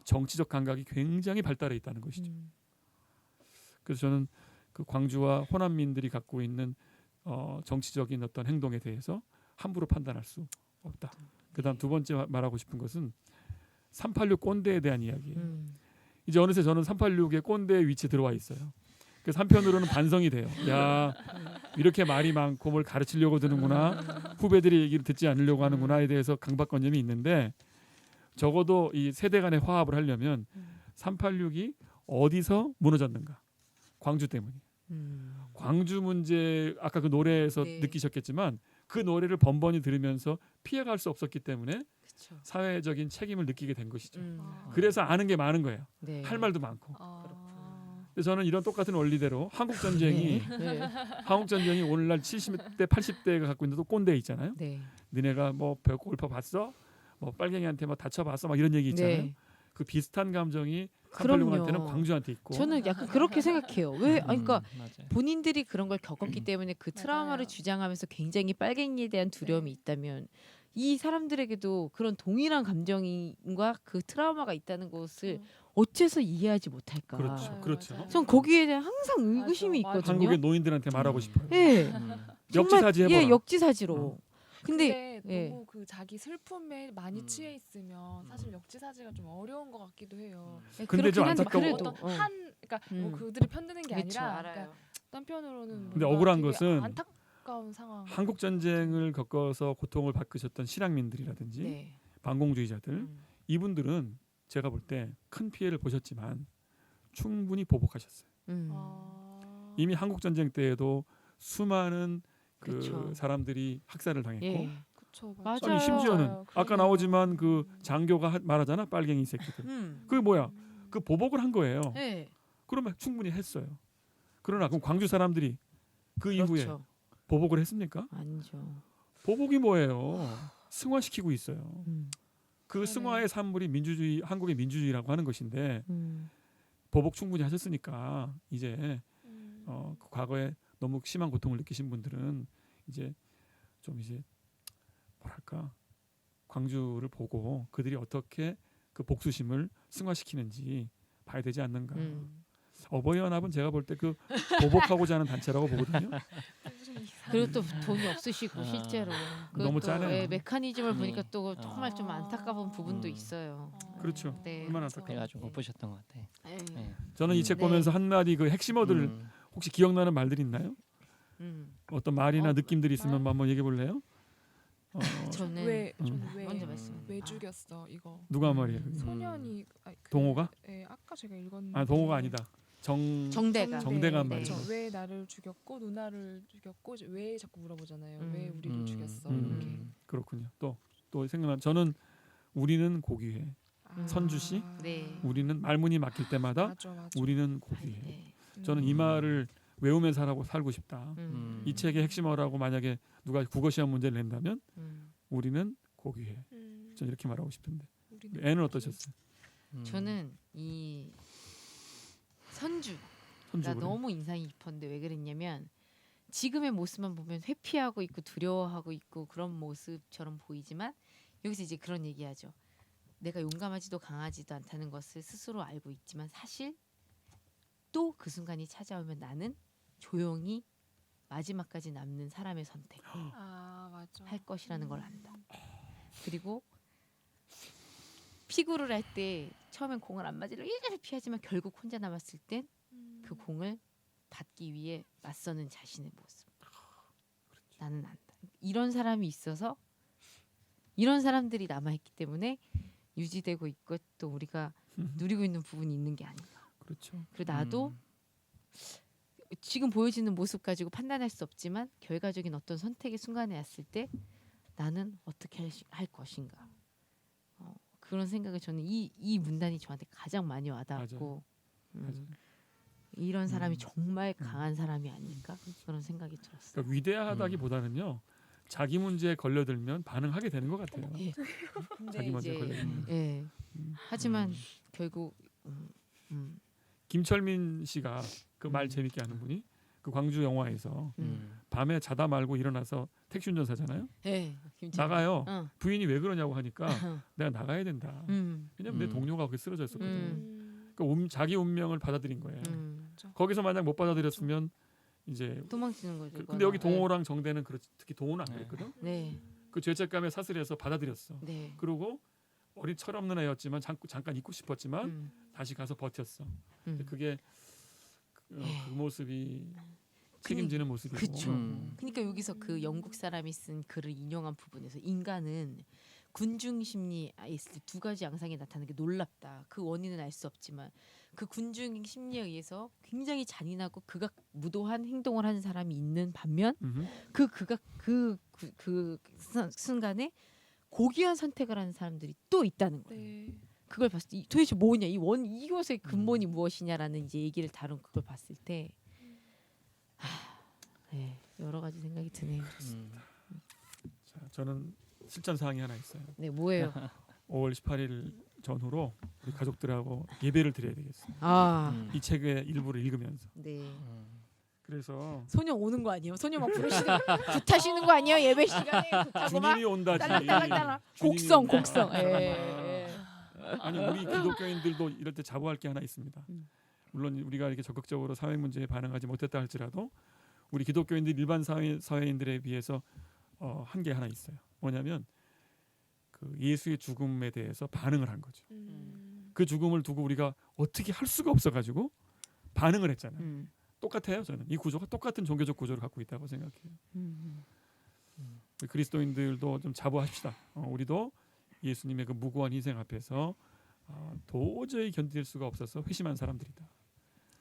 정치적 감각이 굉장히 발달해 있다는 것이죠. 그래서 저는 그 광주와 호남민들이 갖고 있는 정치적인 어떤 행동에 대해서 함부로 판단할 수 없다. 그다음 두 번째 말하고 싶은 것은 386 꼰대에 대한 이야기예요. 이제 어느새 저는 386의 꼰대의 위치에 들어와 있어요. 그래서 한편으로는 반성이 돼요. 야, 이렇게 말이 많고 뭘 가르치려고 드는구나. 후배들이 얘기를 듣지 않으려고 하는구나에 대해서 강박관념이 있는데 적어도 이 세대 간의 화합을 하려면 386이 어디서 무너졌는가? 광주 때문이에요. 광주 문제 아까 그 노래에서 네. 느끼셨겠지만 그 노래를 번번이 들으면서 피해갈 수 없었기 때문에 그렇죠. 사회적인 책임을 느끼게 된 것이죠. 아. 그래서 아는 게 많은 거예요. 네. 할 말도 많고. 아. 근데 저는 이런 똑같은 원리대로 한국 전쟁이 네. 한국 전쟁이 오늘날 70대 80대가 갖고 있는 또 꼰대 있잖아요. 네. 니네가 뭐 벽골파 봤어? 뭐 빨갱이한테 뭐 다쳐봤어? 막 이런 얘기 있잖아요. 네. 그 비슷한 감정이 그럼요. 386한테는 광주한테 있고. 저는 약간 그렇게 생각해요. 왜? 아니, 그러니까 맞아요. 본인들이 그런 걸 겪었기 때문에 그 트라우마를 맞아요. 주장하면서 굉장히 빨갱이에 대한 두려움이 있다면 이 사람들에게도 그런 동일한 감정과 그 트라우마가 있다는 것을 어째서 이해하지 못할까? 그렇죠. 맞아요, 그렇죠. 맞아요. 전 거기에 대한 항상 의구심이 맞아, 맞아. 있거든요. 한국의 노인들한테 말하고 싶어요. 예. 역지사지 해봐라. 예, 역지사지로. 근데 근데 예. 너무 그 자기 슬픔에 많이 취해 음. 있으면 사실 역지사지가 좀 어려운 것 같기도 해요. 예, 근데 좀 그렇긴 한데 안타까워. 그래도 어떤 그러니까 뭐 음. 그들을 편드는 게 그쵸, 아니라 알아요. 그러니까 어떤 편으로는 근데 뭔가 억울한 되게 것은 안타까운 상황. 한국 전쟁을 겪어서 고통을 겪으셨던 실향민들이라든지 네. 반공주의자들 음. 이분들은 제가 볼 때 큰 피해를 보셨지만 충분히 보복하셨어요. 아. 이미 한국 전쟁 때에도 수많은 그 그쵸. 사람들이 학살을 당했고 예. 그쵸, 맞아요. 아니 심지어는 맞아요. 아까 그러네요. 나오지만 그 장교가 말하잖아 빨갱이 새끼들. 그게 뭐야? 그 보복을 한 거예요. 네. 그러면 충분히 했어요. 그러나 그럼 광주 사람들이 그 이후에 그렇죠. 보복을 했습니까? 아니죠. 보복이 뭐예요? 승화시키고 있어요. 음. 그 그러네. 승화의 산물이 민주주의, 한국의 민주주의라고 하는 것인데 음. 보복 충분히 하셨으니까 이제 음. 그 과거에 너무 심한 고통을 느끼신 분들은 이제 좀 이제 뭐랄까 광주를 보고 그들이 어떻게 그 복수심을 승화시키는지 봐야 되지 않는가. 어버이연합은 제가 볼 때 그 보복하고자 하는 단체라고 보거든요. 그리고 또 돈이 없으시고 실제로 너무 또, 짜네요. 예, 메커니즘을 네. 보니까 또 정말 좀 안타까운 부분도 음. 있어요. 그렇죠. 네. 얼마나 그렇죠. 안타까워요. 배가 좀 고프셨던 것 같아. 예. 네. 저는 이 책 네. 보면서 한마디 그 핵심어들 음. 혹시 기억나는 말들이 있나요? 음. 어떤 말이나 느낌들이 있으면 말? 한번 얘기해 볼래요? 저는 왜 저는 왜 먼저 말씀. 왜 죽였어 이거 누가 말이에요? 소년이 동호가? 예 아까 제가 읽었는데 아 동호가 아니다. 정대가 정대가 한 네. 말이죠. 왜 나를 죽였고 누나를 죽였고 왜 자꾸 물어보잖아요. 왜 우리를 음. 죽였어 음. 이렇게. 그렇군요. 또 생각난 저는 우리는 고귀해. 아. 선주 씨? 네. 우리는 말문이 막힐 때마다 맞아. 우리는 고귀해. 네. 저는 이 말을 외우면서 살고 싶다. 이 책의 핵심어라고 만약에 누가 국어 시험 문제를 낸다면 우리는 고귀해. 전 이렇게 말하고 싶은데. 애는 어떠셨어요? 저는 이 선주가 선주가 너무 인상이 깊었는데 왜 그랬냐면 지금의 모습만 보면 회피하고 있고 두려워하고 있고 그런 모습처럼 보이지만 여기서 이제 그런 얘기하죠. 내가 용감하지도 강하지도 않다는 것을 스스로 알고 있지만 사실 또 그 순간이 찾아오면 나는 조용히 마지막까지 남는 사람의 선택 아 맞아. 할 것이라는 걸 안다. 그리고 피구를 할 때 처음엔 공을 안 맞으려 일일이 피하지만 결국 혼자 남았을 땐 그 공을 받기 위해 맞서는 자신의 모습. 나는 안다. 이런 사람이 있어서 이런 사람들이 남아있기 때문에 유지되고 있고 또 우리가 누리고 있는 부분이 있는 게 아닌가. 그렇죠. 그리고 나도 지금 보여지는 모습 가지고 판단할 수 없지만 결과적인 어떤 선택의 순간에 왔을 때 나는 어떻게 할 것인가. 그런 생각을 저는 이 문단이 저한테 가장 많이 와닿았고 맞아요. 이런 사람이 정말 강한 사람이 아닐까 그런 생각이 들었어요. 그러니까 위대하다기보다는요. 자기 문제에 걸려들면 반응하게 되는 것 같아요. 예. 자기 문제에 걸려들면. 예. 하지만 결국 김철민 씨가 그 말 재밌게 하는 분이 그 광주 영화에서 밤에 자다 말고 일어나서 택시 운전사잖아요. 예. 나가요. 어. 부인이 왜 그러냐고 하니까 내가 나가야 된다. 왜냐면 내 동료가 거기 쓰러져 있었거든. 그러니까 자기 운명을 받아들인 거예요. 거기서 만약 못 받아들였으면 이제 도망치는 거죠. 근데 여기 동호랑 정대는 그렇지. 특히 동호는 안 그랬거든. 네. 그 죄책감에 사슬해서 받아들였어. 네. 그리고 어린 철없는 애였지만 잠깐 있고 싶었지만 다시 가서 버텼어. 근데 그게 그 모습이 책임지는 모습이고. 그렇죠. 그러니까 여기서 그 영국 사람이 쓴 글을 인용한 부분에서 인간은 군중 심리에 있을 때 두 가지 양상이 나타나는 게 놀랍다. 그 원인은 알 수 없지만 그 군중 심리에 의해서 굉장히 잔인하고 극악무도한 행동을 하는 사람이 있는 반면 그 순간에 고귀한 선택을 하는 사람들이 또 있다는 거예요. 네. 그걸 봤을 때 도대체 뭐냐 이것의 근본이 무엇이냐라는 이제 얘기를 다룬 그걸 봤을 때 네, 여러 가지 생각이 드네요. 자, 저는 실전 사항이 하나 있어요. 네, 뭐예요? 5월 18일 전후로 우리 가족들하고 예배를 드려야 되겠어요. 아, 이 책의 일부를 읽으면서. 네. 그래서 소녀 오는 거 아니에요? 소녀 막 부르시는 굿하시는 거 아니에요? 예배 시간에 굿하고 막 주님이 온다지. 딸랑딸랑 주님이 곡성 온다. 곡성. 예. 아니 우리 기독교인들도 이럴 때 자부할 게 하나 있습니다. 물론 우리가 이렇게 적극적으로 사회 문제에 반응하지 못했다 할지라도 우리 기독교인들 일반 사회인들에 비해서 한 게 하나 있어요. 뭐냐면 그 예수의 죽음에 대해서 반응을 한 거죠. 그 죽음을 두고 우리가 어떻게 할 수가 없어가지고 반응을 했잖아요. 똑같아요. 저는 이 구조가 똑같은 종교적 구조를 갖고 있다고 생각해요. 우리 그리스도인들도 좀 자부합시다. 우리도 예수님의 그 무고한 희생 앞에서 도저히 견딜 수가 없어서 회심한 사람들이다.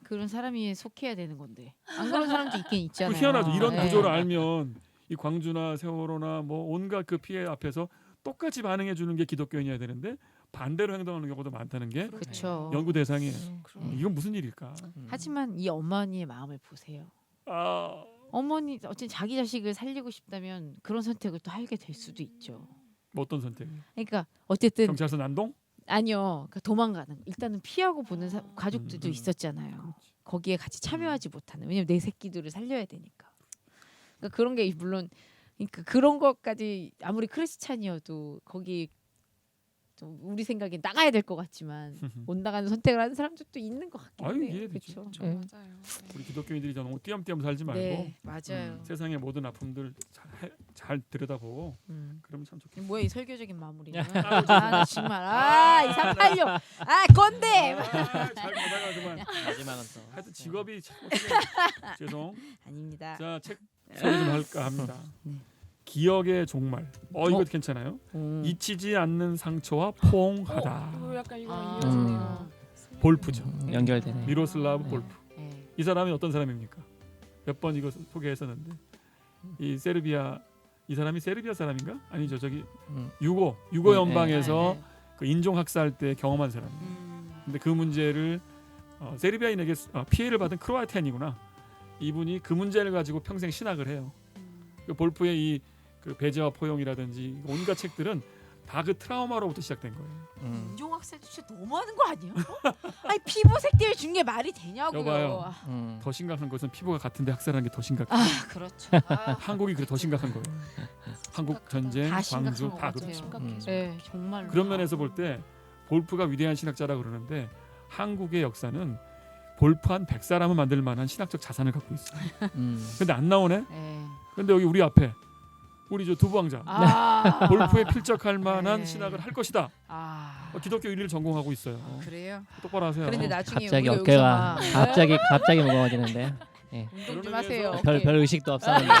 그런 사람이 속해야 되는 건데 안 그런 사람도 있긴 있잖아요. 희한하죠. 이런 예. 구조를 알면 이 광주나 세월호나 뭐 온갖 그 피해 앞에서 똑같이 반응해 주는 게 기독교인이어야 되는데 반대로 행동하는 경우도 많다는 게 그렇죠. 연구 대상이에요. 이건 무슨 일일까? 하지만 이 어머니의 마음을 보세요. 어머니 어쨌든 자기 자식을 살리고 싶다면 그런 선택을 또 하게 될 수도 있죠. 뭐 어떤 선택? 그러니까 어쨌든 경찰서 난동? 아니요. 그러니까 도망가는 일단은 피하고 보는 가족들도 있었잖아요. 그렇지. 거기에 같이 참여하지 못하는. 왜냐면 내 새끼들을 살려야 되니까. 그러니까 그런 게 물론 그러니까 그런 것까지 아무리 크리스찬이어도 거기 좀 우리 생각에 나가야 될 것 같지만 못 나가는 선택을 하는 사람들도 있는 것 같긴 아유, 해요. 이해되죠. 그렇죠. 저 맞아요. 우리 기독교인들이 너무 띄엄띄엄 살지 말고 네, 맞아요. 세상의 모든 아픔들 잘 들여다보고 그러면 참 좋겠어요. 뭐야 이 설교적인 마무리는? 아우, 나 정말 2386 건데 잘 가다가 그만. 마지막은 또 하여튼 직업이 참 죄송. 아닙니다. 자, 책 소개 좀 할까 합니다. 네. 기억의 종말. 이거 괜찮아요. 잊히지 않는 상처와 포옹하다. 이거 약간 이거 아. 이어지네요. 볼프죠. 연결되네. 미로슬라브 볼프. 네. 이 사람이 어떤 사람입니까? 몇 번 이거 소개했었는데 이 세르비아 이 사람이 세르비아 사람인가? 아니죠. 저기 유고 연방에서 그 인종 학살 때 경험한 사람이에요. 근데 그 문제를 세르비아인에게 피해를 받은 크로아티안이구나. 이분이 그 문제를 가지고 평생 신학을 해요. 그 볼프의 이 그 배제와 포용이라든지 온갖 책들은 다 그 트라우마로부터 시작된 거예요. 인종학살 진짜 너무하는 거 아니야? 아니 피부색 때문에 준 게 말이 되냐고요. 여봐요. 더 심각한 것은 피부가 같은데 학살하는 게 더 심각해요. 아 그렇죠. 아, 한국이 그래 더 심각한 거예요. 한국 전쟁, 다 광주 심각한 다 것 그렇죠. 같아요. 네, 정말 그런 면에서 볼 때 볼프가 위대한 신학자라 그러는데 한국의 역사는 볼프 한 100사람은 만들 만한 신학적 자산을 갖고 있어요. 근데 안 나오네. 네. 근데 여기 우리 앞에 우리 저 두부왕자 아 볼프에 필적할 만한 네. 신학을 할 것이다. 아 기독교 윤리를 전공하고 있어요. 그래요? 똑바로 하세요. 그런데 나중에 갑자기 우리 어깨가 여기서 갑자기 무거워지는데 운동 좀 그런 하세요. 의미에서 별 의식도 없었는데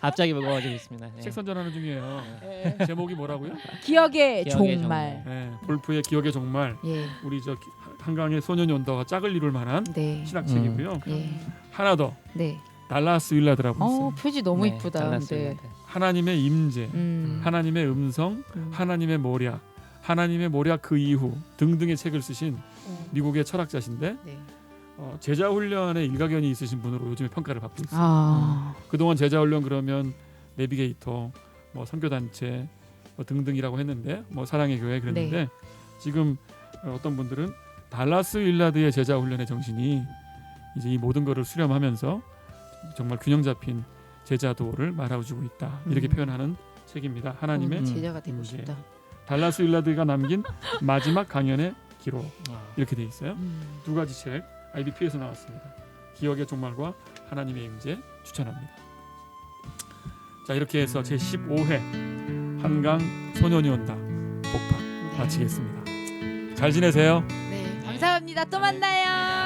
갑자기 무거워지고 있습니다. 네. 책 선전하는 중이에요. 네. 제목이 뭐라고요? 기억의 기억의 종말. 네, 볼프의 기억의 종말. 예. 우리 저 한강의 소년이 온다와 짝을 이룰 만한 네. 신학책이고요. 예. 하나 더 네. 달라스 윌라드라고 있어요. 표지 너무 네, 이쁘다. 잘났습니다. 근데. 하나님의 임재, 하나님의 음성, 음. 하나님의 모략 그 이후 등등의 책을 쓰신 미국의 철학자신데 네. 제자 훈련에 일가견이 있으신 분으로 요즘에 평가를 받고 있어요. 아. 그동안 제자 훈련 그러면 내비게이터, 뭐 선교단체 뭐 등등이라고 했는데 뭐 사랑의 교회 그랬는데 네. 지금 어떤 분들은 달라스 윌라드의 제자 훈련의 정신이 이제 이 모든 것을 수렴하면서 정말 균형 잡힌 제자도를 말해주고 있다 이렇게 표현하는 책입니다. 하나님의 제자가 되고 임재. 싶다. 달라스 윌라드가 남긴 마지막 강연의 기록 이렇게 돼 있어요. 두 가지 책 IBP에서 나왔습니다. 기억의 종말과 하나님의 임재 추천합니다. 자 이렇게 해서 제15회 한강 소년이 온다 복파 마치겠습니다. 잘 지내세요. 네, 감사합니다. 또 만나요.